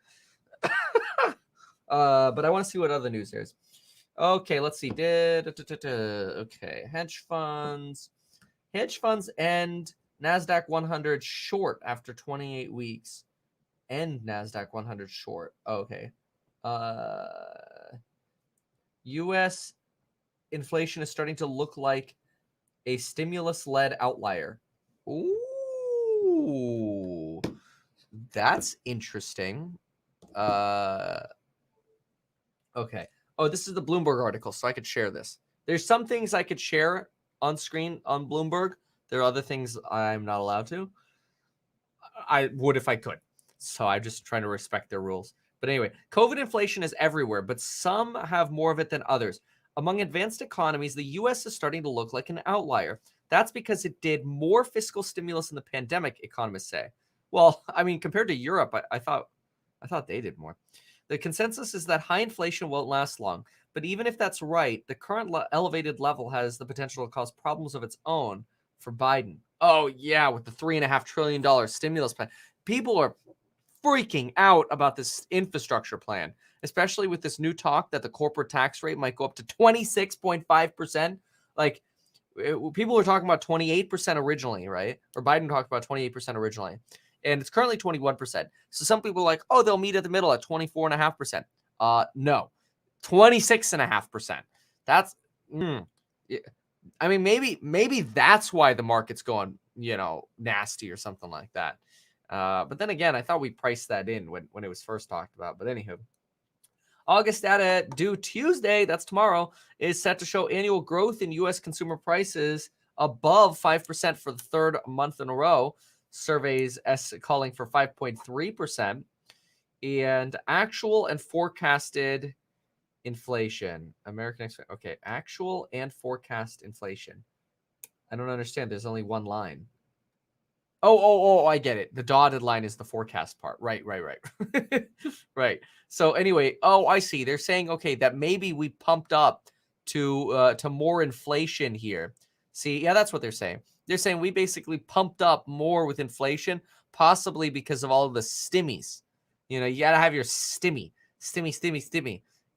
But I want to see what other news there is. Okay, let's see. Okay, hedge funds end NASDAQ 100 short after 28 weeks. End NASDAQ 100 short. Okay. U.S. inflation is starting to look like a stimulus-led outlier. Ooh, that's interesting. Okay. Oh, this is the Bloomberg article, so I could share this. There's some things I could share on screen on Bloomberg. There are other things I'm not allowed to. I would if I could. So I'm just trying to respect their rules. But anyway, COVID inflation is everywhere, but some have more of it than others. Among advanced economies, the U.S. is starting to look like an outlier. That's because it did more fiscal stimulus in the pandemic, economists say. Well, I mean, compared to Europe, I thought they did more. The consensus is that high inflation won't last long. But even if that's right, the current elevated level has the potential to cause problems of its own for Biden. Oh, yeah, with the $3.5 trillion stimulus plan. People are freaking out about this infrastructure plan, especially with this new talk that the corporate tax rate might go up to 26.5%. Like, people were talking about 28% originally, right? Or Biden talked about 28% originally. And it's currently 21%. So some people are like, oh, they'll meet at the middle at 24.5%. No, 26.5%. That's, I mean, maybe that's why the market's going, nasty or something like that. But then again, I thought we priced that in when it was first talked about. But anywho, August data due Tuesday, that's tomorrow, is set to show annual growth in U.S. consumer prices above 5% for the third month in a row. Surveys calling for 5.3%. And actual and forecasted inflation. Okay, actual and forecast inflation. I don't understand. There's only one line. Oh, I get it. The dotted line is the forecast part. Right. Right. So anyway, I see. They're saying, okay, that maybe we pumped up to more inflation here. See, yeah, that's what they're saying. They're saying we basically pumped up more with inflation, possibly because of all of the stimmies. You know, you got to have your stimmy.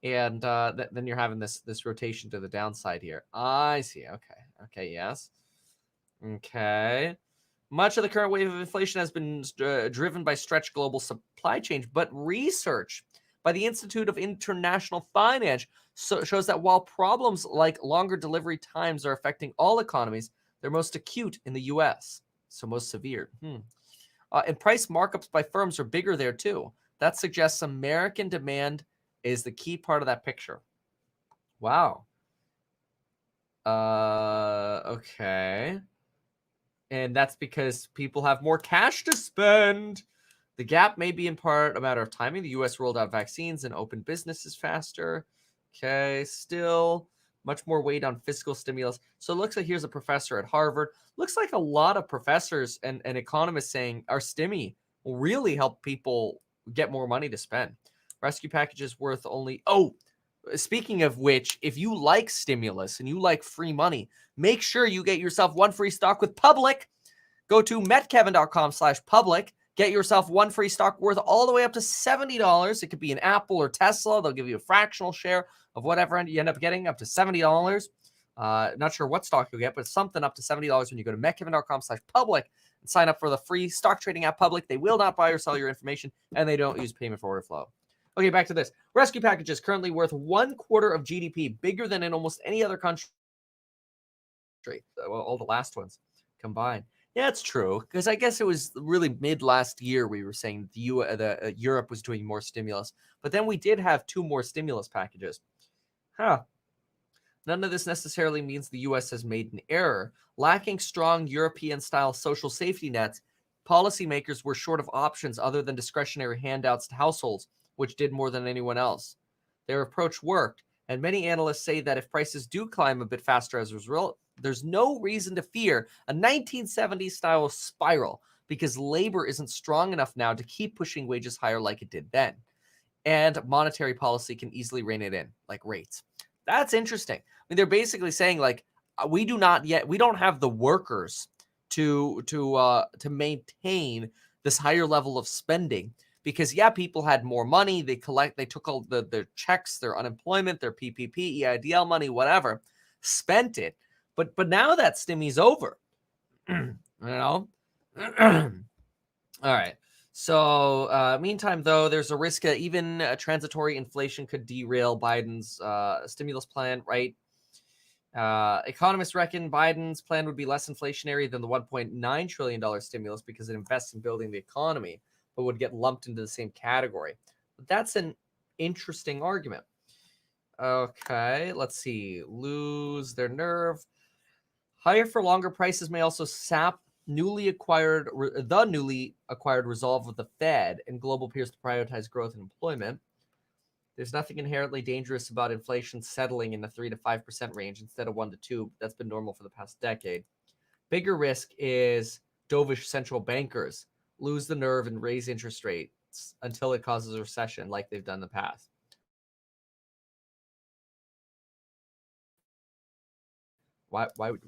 And then you're having this rotation to the downside here. I see. Okay, yes. Okay. Much of the current wave of inflation has been driven by stretched global supply chains, but research by the Institute of International Finance shows that while problems like longer delivery times are affecting all economies, they're most acute in the U.S., so most severe. And price markups by firms are bigger there, too. That suggests American demand is the key part of that picture. Wow. Okay. And that's because people have more cash to spend. The gap may be in part a matter of timing. The U.S. rolled out vaccines and opened businesses faster. Okay, still much more weight on fiscal stimulus. So it looks like here's a professor at Harvard. Looks like a lot of professors and economists saying our stimmy will really help people get more money to spend. Rescue packages worth only... Oh, speaking of which, if you like stimulus and you like free money, make sure you get yourself one free stock with Public. Go to metkevin.com/public. Get yourself one free stock worth all the way up to $70. It could be an Apple or Tesla. They'll give you a fractional share of whatever you end up getting, up to $70. Not sure what stock you'll get, but something up to $70 when you go to metkevin.com/public and sign up for the free stock trading app Public. They will not buy or sell your information, and they don't use payment for order flow. Okay, back to this. Rescue packages currently worth 1/4 of GDP, bigger than in almost any other country. Well, all the last ones combined. Yeah, it's true, because I guess it was really mid last year we were saying Europe was doing more stimulus, but then we did have 2 more stimulus packages. None of this necessarily means the U.S. has made an error. Lacking strong European-style social safety nets, policymakers were short of options other than discretionary handouts to households, which did more than anyone else. Their approach worked, and many analysts say that if prices do climb a bit faster as a result, there's no reason to fear a 1970s-style spiral because labor isn't strong enough now to keep pushing wages higher like it did then. And monetary policy can easily rein it in, like rates. That's interesting. I mean, they're basically saying, like, we don't have the workers to maintain this higher level of spending. Because, yeah, people had more money. They took all their checks, their unemployment, their PPP, EIDL money, whatever, spent it. But now that stimmy's over, you know? All right. So, meantime, though, there's a risk that even transitory inflation could derail Biden's stimulus plan, right? Economists reckon Biden's plan would be less inflationary than the $1.9 trillion stimulus because it invests in building the economy, but would get lumped into the same category. But that's an interesting argument. Okay, let's see. Lose their nerve. Higher for longer prices may also sap the newly acquired resolve of the Fed and global peers to prioritize growth and employment. There's nothing inherently dangerous about inflation settling in the 3 to 5% range instead of 1 to 2. That's been normal for the past decade. Bigger risk is dovish central bankers lose the nerve and raise interest rates until it causes a recession like they've done in the past. Why would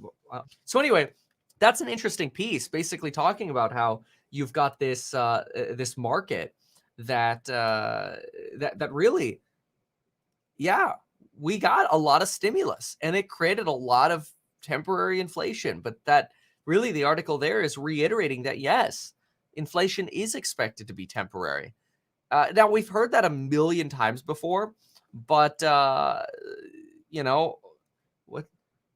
so anyway, that's an interesting piece, basically talking about how you've got this this market that really, yeah, we got a lot of stimulus and it created a lot of temporary inflation, but that really the article there is reiterating that yes, inflation is expected to be temporary. Now, we've heard that a million times before, but, you know,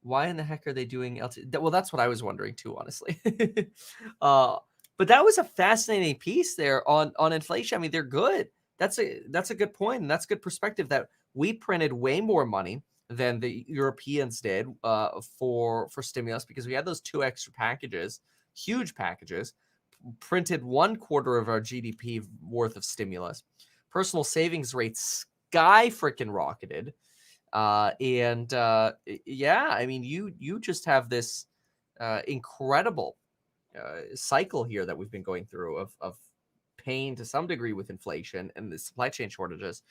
why in the heck are they doing LT? Well, that's what I was wondering too, honestly. But that was a fascinating piece there on inflation. I mean, they're good. That's a good point, and that's good perspective that we printed way more money than the Europeans did for stimulus because we had those 2 extra packages, huge packages, printed 1/4 of our GDP worth of stimulus. Personal savings rates sky freaking rocketed. Yeah, I mean, you just have this incredible cycle here that we've been going through of pain to some degree with inflation and the supply chain shortages.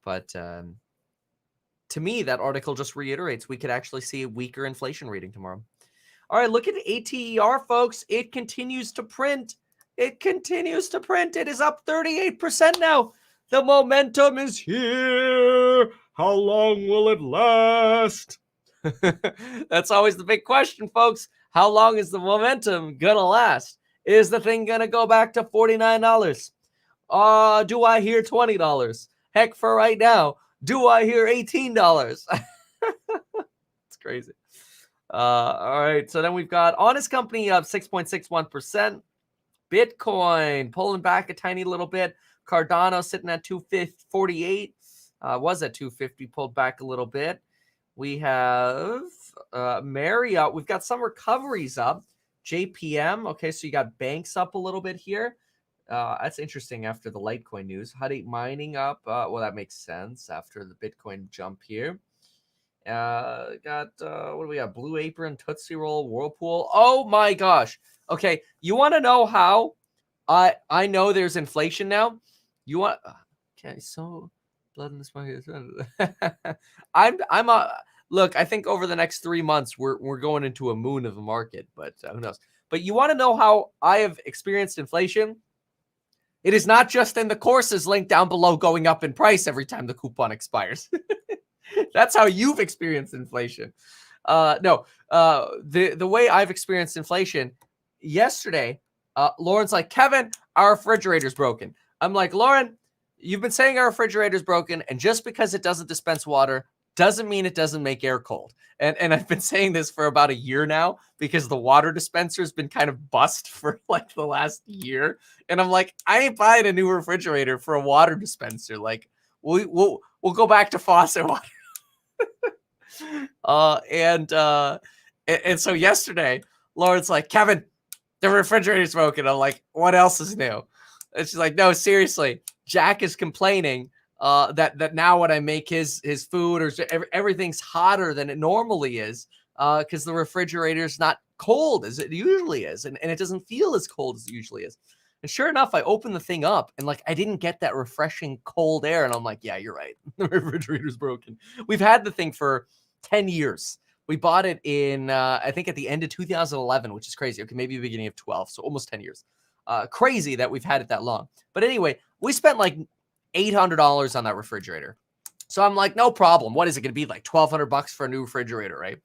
But to me, that article just reiterates we could actually see a weaker inflation reading tomorrow. All right, look at ATER, folks. It continues to print. It continues to print. It is up 38% now. The momentum is here. How long will it last? That's always the big question, folks. How long is the momentum going to last? Is the thing going to go back to $49? Do I hear $20? Heck, for right now, do I hear $18? It's crazy. All right, so then we've got Honest Company up 6.61%. Bitcoin pulling back a tiny little bit. Cardano sitting at 248. Was at 250, pulled back a little bit. We have Marriott. We've got some recoveries up. JPM. Okay, so you got banks up a little bit here. That's interesting after the Litecoin news. Hut 8 mining up. Well, that makes sense after the Bitcoin jump here. Got what do we got? Blue Apron, Tootsie Roll, Whirlpool. Oh my gosh. Okay, you want to know how I know there's inflation now? You want? Okay, so blood in this market. Look. I think over the next 3 months we're going into a moon of a market, but who knows? But you want to know how I have experienced inflation? It is not just in the courses linked down below going up in price every time the coupon expires. That's how you've experienced inflation. No, the way I've experienced inflation, yesterday, Lauren's like, Kevin, our refrigerator's broken. I'm like, Lauren, you've been saying our refrigerator's broken, and just because it doesn't dispense water doesn't mean it doesn't make air cold. And I've been saying this for about a year now because the water dispenser has been kind of bust for like the last year. And I'm like, I ain't buying a new refrigerator for a water dispenser. Like, we'll go back to faucet water. And so yesterday, Lauren's like, Kevin, the refrigerator's broken. I'm like, what else is new? And she's like, no, seriously, Jack is complaining that now when I make his food or everything's hotter than it normally is because the refrigerator's not cold as it usually is, and it doesn't feel as cold as it usually is. And sure enough, I opened the thing up and like I didn't get that refreshing cold air, and I'm like, yeah, you're right, the refrigerator's broken. We've had the thing for 10 years. We bought it in I think at the end of 2011, which is crazy. Okay, maybe the beginning of 12, so almost 10 years. Crazy that we've had it that long. But anyway, we spent like $800 on that refrigerator. So I'm like, no problem. What is it going to be, like $1,200 for a new refrigerator, right?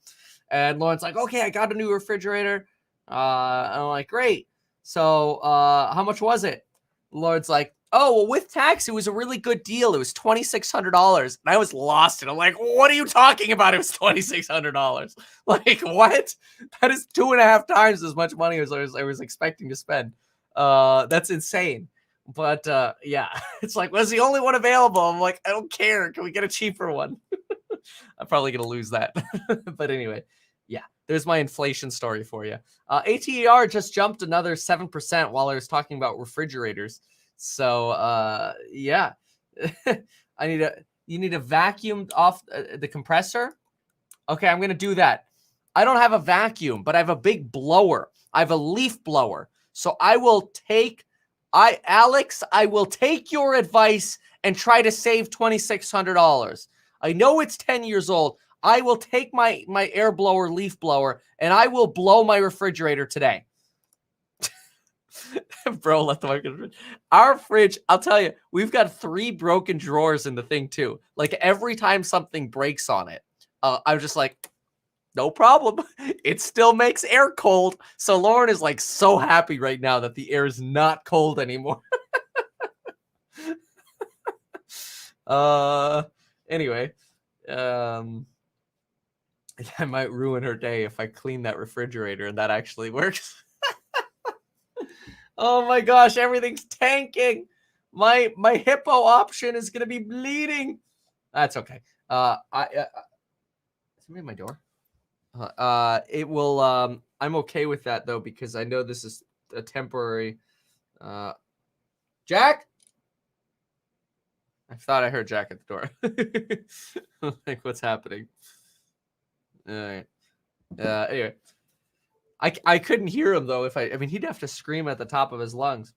And Lauren's like, okay, I got a new refrigerator. And I'm like, great. So how much was it? Lauren's like, oh, well, with tax, it was a really good deal. It was $2,600. And I was lost. And I'm like, what are you talking about? It was $2,600. Like, what? That is 2.5 times as much money as I was expecting to spend. That's insane. But yeah, it's like, was the only one available? I'm like, I don't care. Can we get a cheaper one? I'm probably going to lose that. But anyway, yeah, there's my inflation story for you. ATER just jumped another 7% while I was talking about refrigerators. So yeah, you need to vacuum off the compressor. Okay, I'm going to do that. I don't have a vacuum, but I have a big blower. I have a leaf blower. So I will take your advice and try to save $2,600. I know it's 10 years old. I will take my air blower, leaf blower, and I will blow my refrigerator today. Bro, let the market. Our fridge, I'll tell you, we've got 3 broken drawers in the thing too. Like every time something breaks on it, I'm just like, no problem. It still makes air cold. So Lauren is like so happy right now that the air is not cold anymore. Anyway, I might ruin her day if I clean that refrigerator and that actually works. Oh my gosh, everything's tanking. My hippo option is gonna be bleeding. That's okay. Somebody at my door. It will. I'm okay with that though because I know this is a temporary. Jack. I thought I heard Jack at the door. Like, what's happening? All right. Anyway, I couldn't hear him though. I mean, he'd have to scream at the top of his lungs.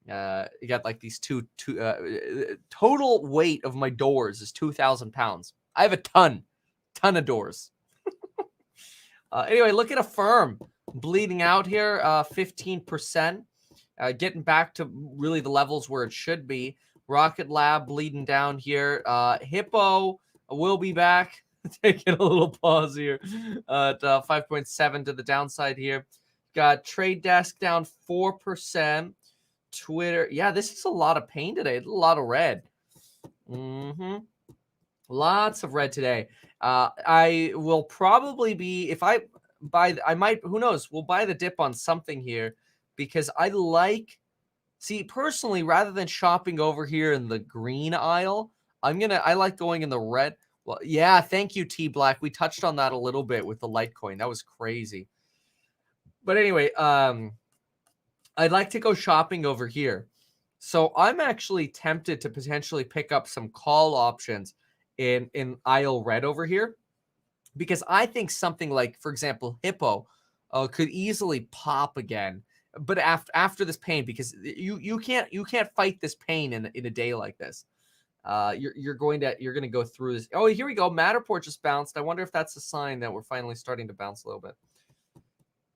You got like these two total weight of my doors is 2,000 pounds. I have a ton of doors. Anyway, look at a firm bleeding out here, 15%, getting back to really the levels where it should be. Rocket Lab bleeding down here. Hippo will be back. Taking a little pause here at 5.7 to the downside here. Got Trade Desk down 4%. Twitter, yeah, this is a lot of pain today. A lot of red. Lots of red today. I will probably be, if I buy, I might, who knows, we'll buy the dip on something here because I like, see, personally, rather than shopping over here in the green aisle, I like going in the red. Well, yeah, thank you, T Black. We touched on that a little bit with the Litecoin. That was crazy. But anyway, I'd like to go shopping over here. So I'm actually tempted to potentially pick up some call options in aisle red over here because I think something like, for example, Hippo could easily pop again. But after this pain, because you can't fight this pain in a day like this. You're going to go through this. Oh, here we go. Matterport just bounced. I wonder if that's a sign that we're finally starting to bounce a little bit.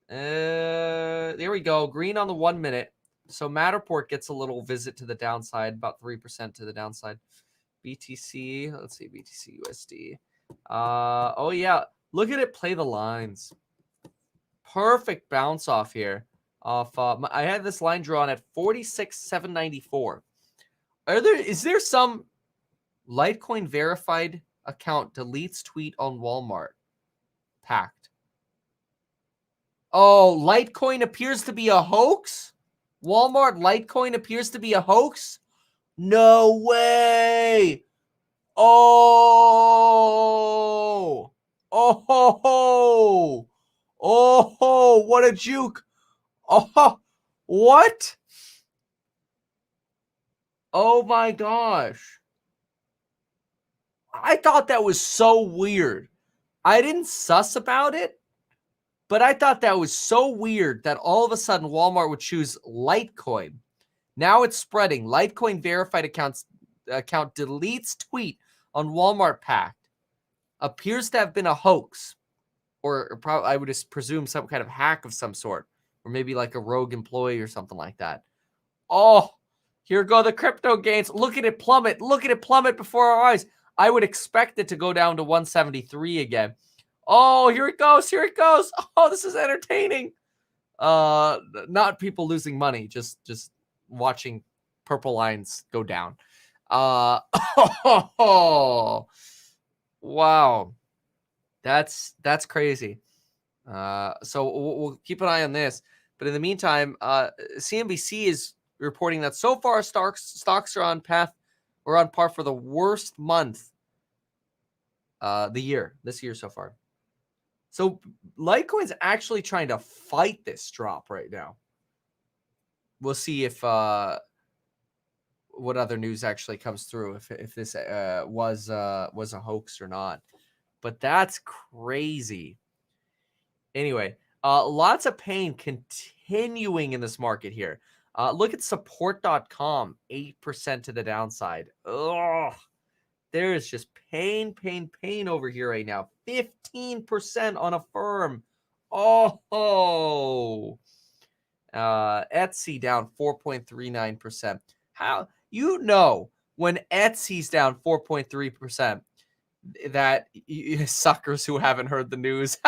There we go. Green on the 1 minute. So Matterport gets a little visit to the downside, about 3% to the downside. BTC, let's see, BTC USD. Oh yeah, look at it play the lines. Perfect bounce off here. I had this line drawn at 46,794. Is there some Litecoin verified account deletes tweet on Walmart? Packed. Oh, Litecoin appears to be a hoax? Walmart Litecoin appears to be a hoax? No way. Oh. Oh ho ho. Oh ho, what a juke. Oh, what? Oh my gosh. I thought that was so weird. I didn't suss about it, but I thought that was so weird that all of a sudden Walmart would choose Litecoin. Now it's spreading. Litecoin verified account deletes tweet on Walmart packed. Appears to have been a hoax, or probably I would just presume some kind of hack of some sort, or maybe like a rogue employee or something like that. Oh, here go the crypto gains. Look at it plummet. Look at it plummet before our eyes. I would expect it to go down to 173 again. Oh, here it goes. Here it goes. Oh, this is entertaining. Not people losing money, just watching purple lines go down. Oh, wow. That's crazy. So we'll keep an eye on this. But in the meantime, CNBC is reporting that so far stocks are on par for the worst month this year so far. So Litecoin's actually trying to fight this drop right now. We'll see if what other news actually comes through, if this was a hoax or not. But that's crazy. Anyway, lots of pain continuing in this market here. Look at support.com, 8% to the downside. Ugh. There is just pain over here right now. 15% on a firm. Oh. Etsy down 4.39%. How, when Etsy's down 4.3%, that suckers who haven't heard the news.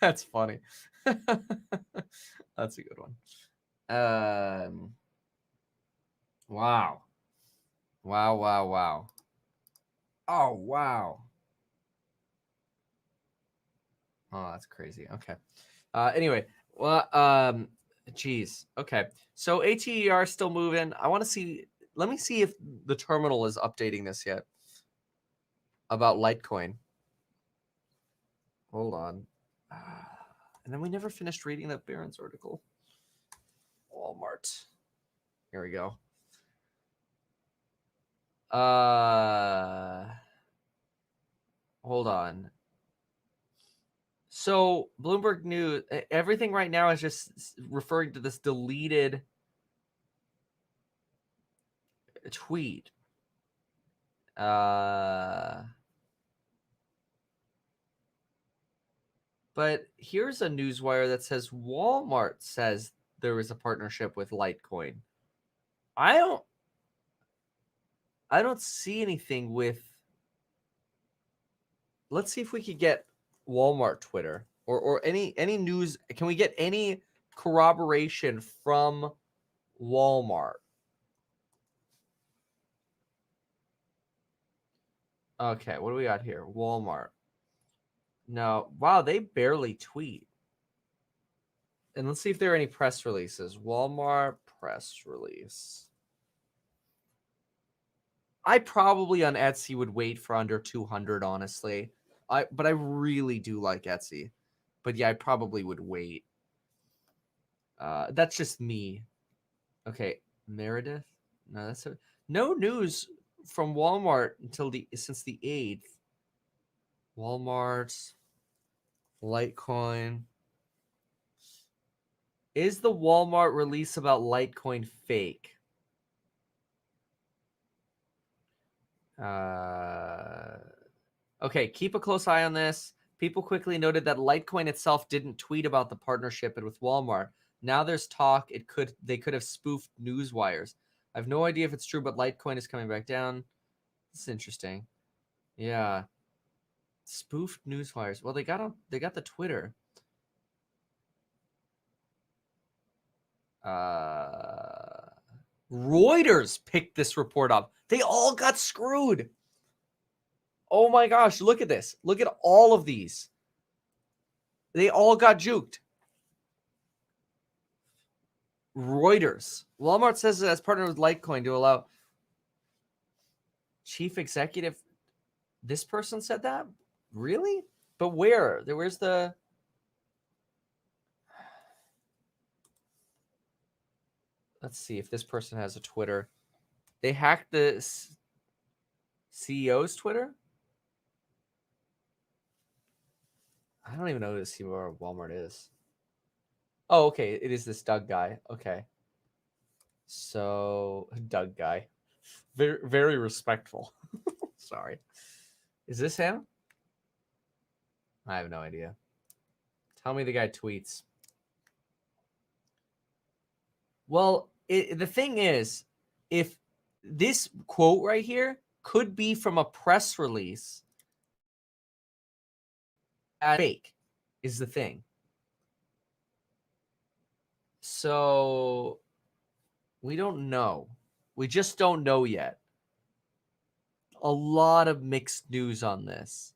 That's funny. That's a good one. Wow. Oh, wow. Oh, that's crazy. Okay. Anyway, well, geez. Okay. So ATER is still moving. I want to see, let me see if the terminal is updating this yet about Litecoin. Hold on. And then we never finished reading that Barron's article. Walmart. Here we go. Hold on. So Bloomberg News, everything right now is just referring to this deleted tweet. But here's a newswire that says Walmart says there is a partnership with Litecoin. I don't see anything with. Let's see if we could get Walmart Twitter or any news. Can we get any corroboration from Walmart? Okay, what do we got here? Walmart. No, wow, they barely tweet. And let's see if there are any press releases. Walmart press release. I probably on Etsy would wait for under 200, honestly. But I really do like Etsy. But yeah, I probably would wait. That's just me. Okay, Meredith. No, that's no news from Walmart since the 8th. Walmart, Litecoin. Is the Walmart release about Litecoin fake? Okay, keep a close eye on this. People quickly noted that Litecoin itself didn't tweet about the partnership with Walmart. Now there's talk they could have spoofed news wires. I have no idea if it's true, but Litecoin is coming back down. This is interesting. Yeah. Spoofed news wires. Well, they got the Twitter. Reuters picked this report up. They all got screwed. Oh my gosh, look at this. Look at all of these. They all got juked. Reuters. Walmart says it has partnered with Litecoin to allow chief executive. This person said that? Really? But where? Where's the... Let's see if this person has a Twitter. They hacked the CEO's Twitter? I don't even know who the CEO of Walmart is. Oh, okay. It is this Doug guy. Okay. So, Doug guy. Very, very respectful. Sorry. Is this him? I have no idea. Tell me the guy tweets. Well, the thing is, if this quote right here could be from a press release, fake is the thing. So we don't know. We just don't know yet. A lot of mixed news on this.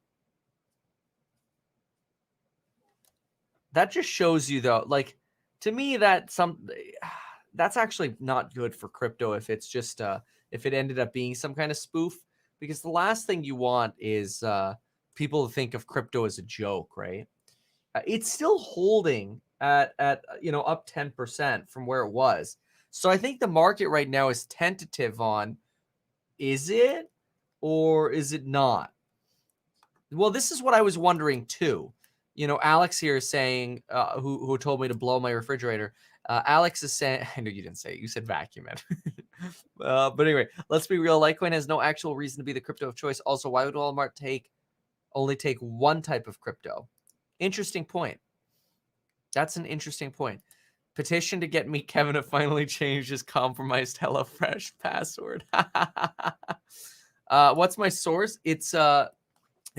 That just shows you, though, like, to me, that's actually not good for crypto if it's just if it ended up being some kind of spoof, because the last thing you want is people to think of crypto as a joke, right? It's still holding at up 10% from where it was. So I think the market right now is tentative on, is it or is it not? Well, this is what I was wondering too. Alex here is saying, who told me to blow my refrigerator. Alex is saying, I know you didn't say it. You said vacuum it. But anyway, let's be real. Litecoin has no actual reason to be the crypto of choice. Also, why would Walmart only take one type of crypto? Interesting point. That's an interesting point. Petition to get me Kevin to finally change his compromised HelloFresh password. What's my source? It's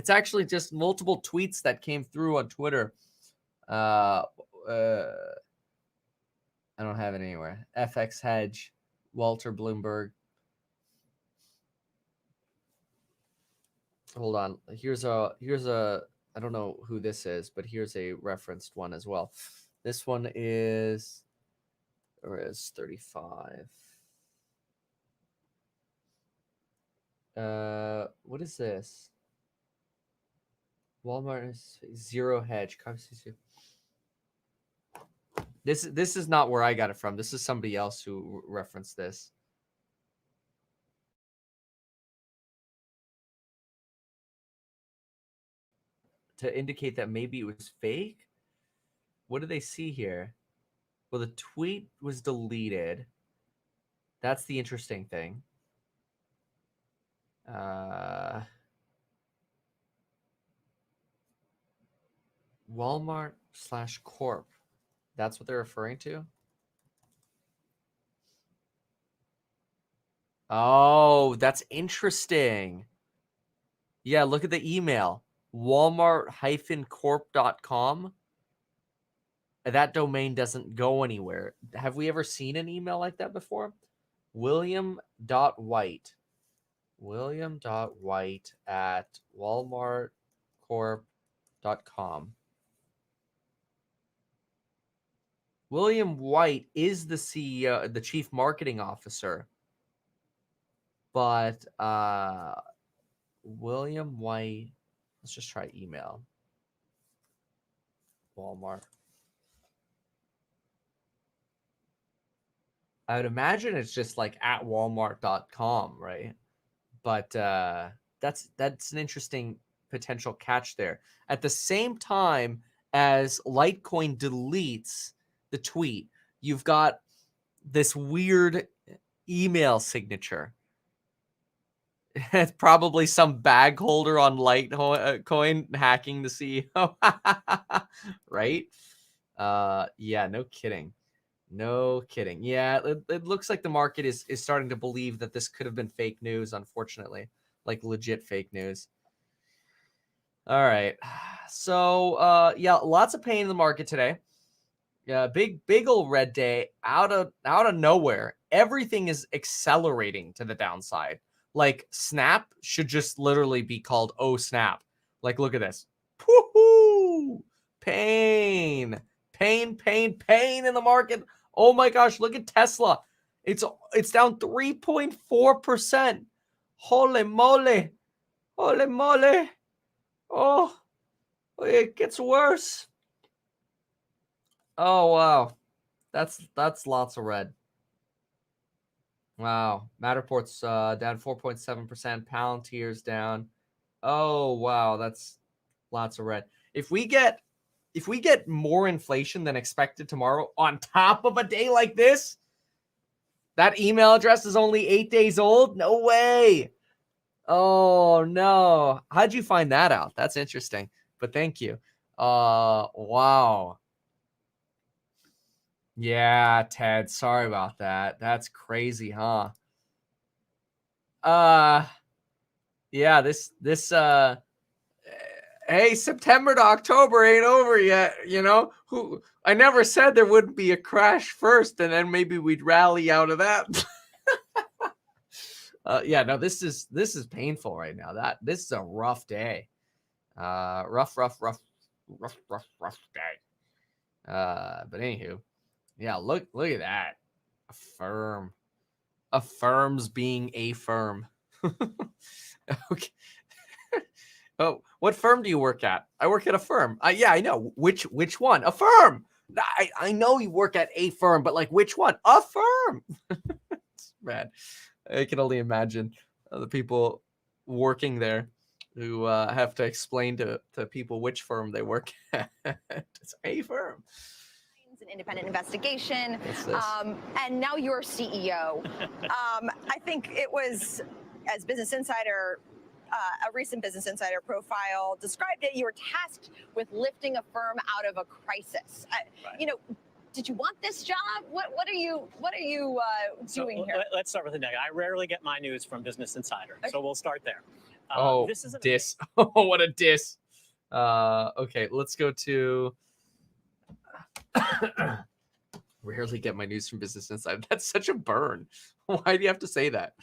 actually just multiple tweets that came through on Twitter. I don't have it anywhere. FX Hedge, Walter Bloomberg. Hold on. Here's a I don't know who this is, but here's a referenced one as well. This one is 35. What is this? Walmart is zero hedge. This is not where I got it from. This is somebody else who referenced this. To indicate that maybe it was fake. What do they see here? Well, the tweet was deleted. That's the interesting thing. Walmart/Corp. That's what they're referring to? Oh, that's interesting. Yeah, look at the email. Walmart-corp.com. That domain doesn't go anywhere. Have we ever seen an email like that before? William.white. William.white at walmartcorp.com. William White is the CEO, the chief marketing officer. But William White, let's just try email. Walmart. I would imagine it's just like at walmart.com, right? But that's an interesting potential catch there. At the same time as Litecoin deletes the tweet, you've got this weird email signature. It's probably some bag holder on Litecoin hacking the CEO. Right? Yeah, no kidding. No kidding. Yeah, it looks like the market is starting to believe that this could have been fake news, unfortunately. Like legit fake news. All right. So yeah, lots of pain in the market today. Yeah, big old red day out of nowhere. Everything is accelerating to the downside. Like Snap should just literally be called Oh Snap. Like look at this. Woohoo! Pain in the market. Oh my gosh, look at Tesla. It's down 3.4%. Holy moly. Holy moly. Oh, it gets worse. Oh wow. That's lots of red. Wow. Matterport's down 4.7%. Palantir's down. Oh wow, that's lots of red. If we get more inflation than expected tomorrow on top of a day like this, that email address is only 8 days old? No way. Oh no. How'd you find that out? That's interesting. But thank you. Wow. Yeah, Ted, sorry about that. That's crazy, huh? Yeah, this hey, September to October ain't over yet, you know? Who I never said there wouldn't be a crash first and then maybe we'd rally out of that. Yeah, no, this is painful right now. This is a rough day. Rough day. But anywho, yeah, look at that. A firm's being a firm. Okay. Oh, what firm do you work at? I work at a firm. Yeah, I know. Which one? A firm. I know you work at a firm, but like which one? A firm. It's bad. I can only imagine the people working there who have to explain to people which firm they work at. It's a firm. An independent investigation, What's this? and now you're CEO. I think it was, as Business Insider, a recent Business Insider profile described it, you were tasked with lifting a firm out of a crisis. Right. You know, did you want this job? What are you doing here? Let's start with the negative. I rarely get my news from Business Insider, Okay. so we'll start there. Oh, this is diss. Oh, what a diss. Okay, let's go to... Rarely get my news from Business Insider. That's such a burn. Why do you have to say that?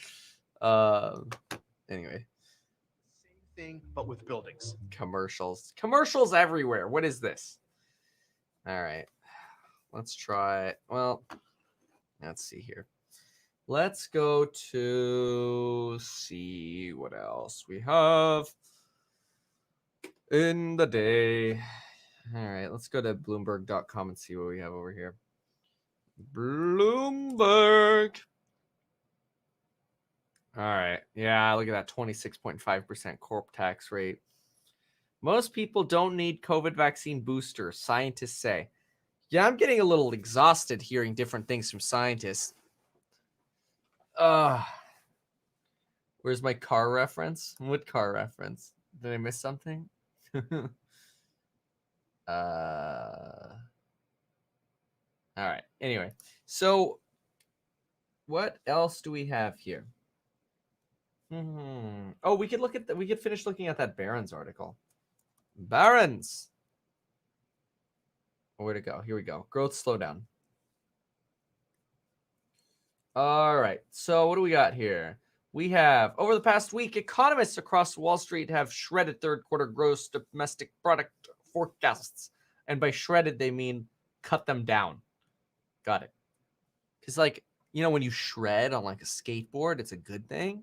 Anyway. Same thing, but with buildings. Commercials everywhere. What is this? All right, let's try. Well, let's see here. Let's go to see what else we have in the day. All right, let's go to bloomberg.com and see what we have over here. Bloomberg. All right. Yeah, look at that 26.5% corp tax rate. Most people don't need COVID vaccine boosters, scientists say. Yeah, I'm getting a little exhausted hearing different things from scientists. Where's my car reference? What car reference? Did I miss something? All right. Anyway, so what else do we have here? Oh, we could finish looking at that Barron's article. Barron's. Where'd it go? Here we go. Growth slowdown. All right. So what do we got here? We have, over the past week, economists across Wall Street have shredded third quarter gross domestic product forecasts. And by shredded, they mean cut them down. Got it. Because, like, you know, when you shred on like a skateboard, it's a good thing.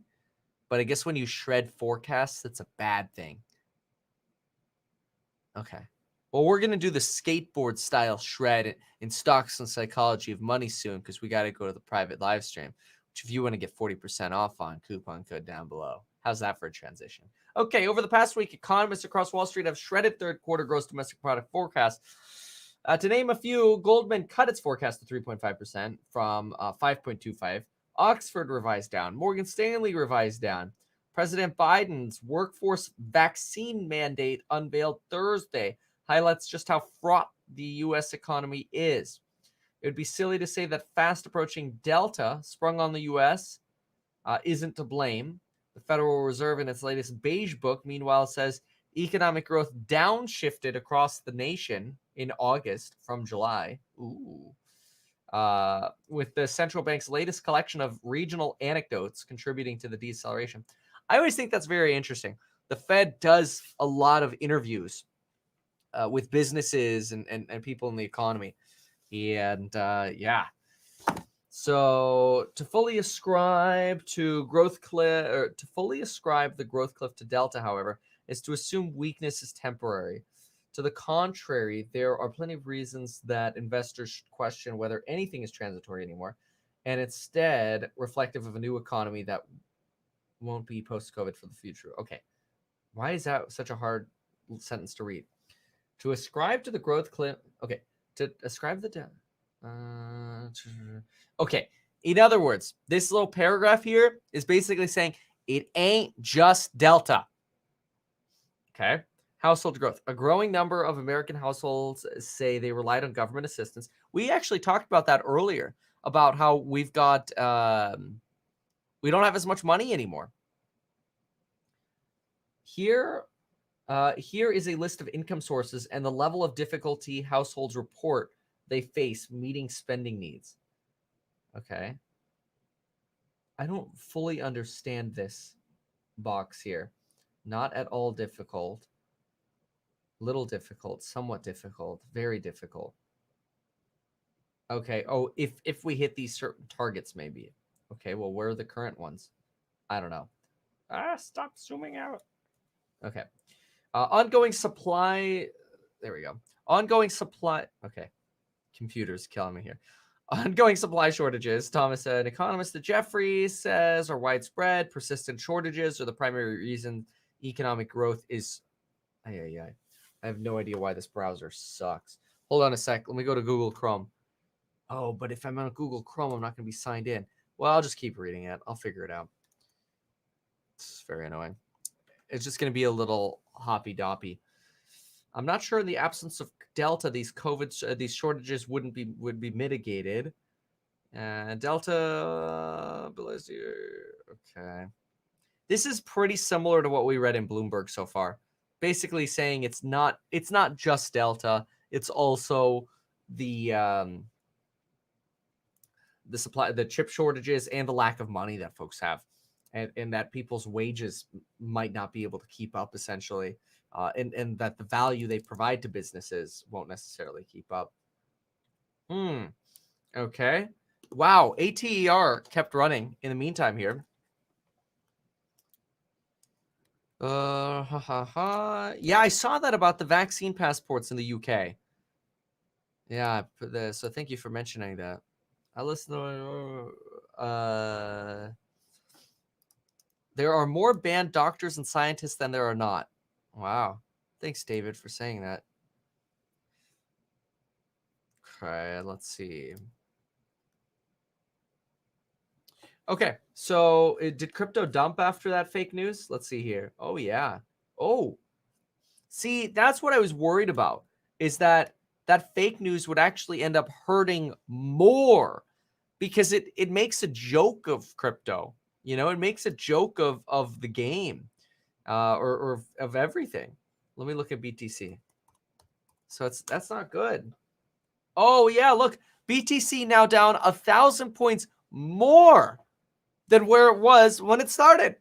But I guess when you shred forecasts, that's a bad thing. Okay. Well, we're going to do the skateboard style shred in Stocks and Psychology of Money soon because we got to go to the private live stream, which if you want to get 40% off on, coupon code down below. How's that for a transition? Okay, over the past week, economists across Wall Street have shredded third quarter gross domestic product forecast. To name a few, Goldman cut its forecast to 3.5% from 5.25%. Oxford revised down. Morgan Stanley revised down. President Biden's workforce vaccine mandate unveiled Thursday highlights just how fraught the U.S. economy is. It would be silly to say that fast approaching Delta sprung on the U.S. Isn't to blame. The Federal Reserve in its latest beige book, meanwhile, says economic growth downshifted across the nation in August from July. With the central bank's latest collection of regional anecdotes contributing to the deceleration. I always think that's very interesting. The Fed does a lot of interviews with businesses and people in the economy. And yeah. So to fully ascribe the growth cliff to Delta, however, is to assume weakness is temporary. To the contrary, there are plenty of reasons that investors should question whether anything is transitory anymore, and instead reflective of a new economy that won't be post-COVID for the future. Okay, why is that such a hard sentence to read? To ascribe to the growth cliff. Okay, to ascribe the okay. In other words, this little paragraph here is basically saying it ain't just Delta. Okay. Household growth. A growing number of American households say they relied on government assistance. We actually talked about that earlier, about how we've got, we don't have as much money anymore. Here is a list of income sources and the level of difficulty households report they face meeting spending needs. Okay. I don't fully understand this box here. Not at all difficult. Little difficult, somewhat difficult, very difficult. Okay. Oh, if we hit these certain targets, maybe. Okay. Well, where are the current ones? I don't know. Stop zooming out. Okay. Ongoing supply. There we go. Ongoing supply. Okay. Computer's killing me here. Ongoing supply shortages, Thomas, an economist at Jefferies, says are widespread. Persistent shortages are the primary reason economic growth is. I have no idea why this browser sucks. Hold on a sec. Let me go to Google Chrome. Oh, but if I'm on Google Chrome, I'm not going to be signed in. Well, I'll just keep reading it. I'll figure it out. It's very annoying. It's just going to be a little hoppy-doppy. I'm not sure in the absence of Delta, these shortages would be mitigated. Delta, okay. This is pretty similar to what we read in Bloomberg so far. Basically saying it's not just Delta, it's also the supply, the chip shortages, and the lack of money that folks have, and that people's wages might not be able to keep up, essentially, and that the value they provide to businesses won't necessarily keep up. Okay. Wow. ATER kept running in the meantime here. Yeah, I saw that about the vaccine passports in the UK. Yeah, so thank you for mentioning that. I listen to there are more banned doctors and scientists than there are not. Wow. Thanks, David, for saying that. Okay, let's see. Okay, so did crypto dump after that fake news? Let's see here. Oh, yeah. Oh, see, that's what I was worried about, is that that fake news would actually end up hurting more because it makes a joke of crypto. You know, it makes a joke of the game or of everything. Let me look at BTC. So that's not good. Oh, yeah, look, BTC now down 1,000 points more than where it was when it started.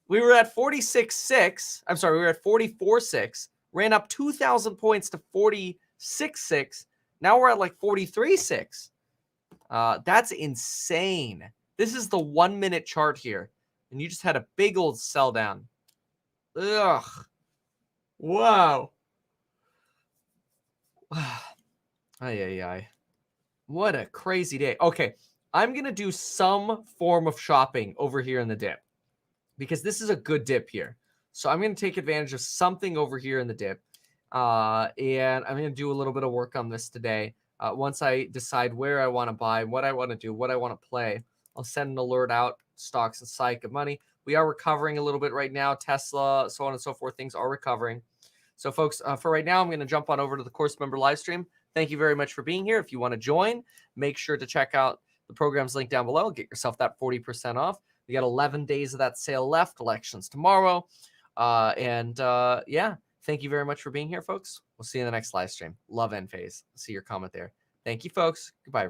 We were at 46.6. I'm sorry, we were at 44.6. Ran up 2,000 points to 46.6. Now we're at like 43.6. That's insane. This is the 1 minute chart here. And you just had a big old sell down. Ugh. Wow. Ay, ay, ay. What a crazy day. Okay, I'm going to do some form of shopping over here in the dip because this is a good dip here. So I'm going to take advantage of something over here in the dip. And I'm going to do a little bit of work on this today. Once I decide where I want to buy, what I want to do, what I want to play, I'll send an alert out, stocks and psych of money. We are recovering a little bit right now. Tesla, so on and so forth, things are recovering. So folks, for right now, I'm going to jump on over to the course member live stream. Thank you very much for being here. If you want to join, make sure to check out the program's link down below. Get yourself that 40% off. We got 11 days of that sale left. Elections tomorrow. Yeah, thank you very much for being here, folks. We'll see you in the next live stream. Love end phase. See your comment there. Thank you, folks. Goodbye, everyone.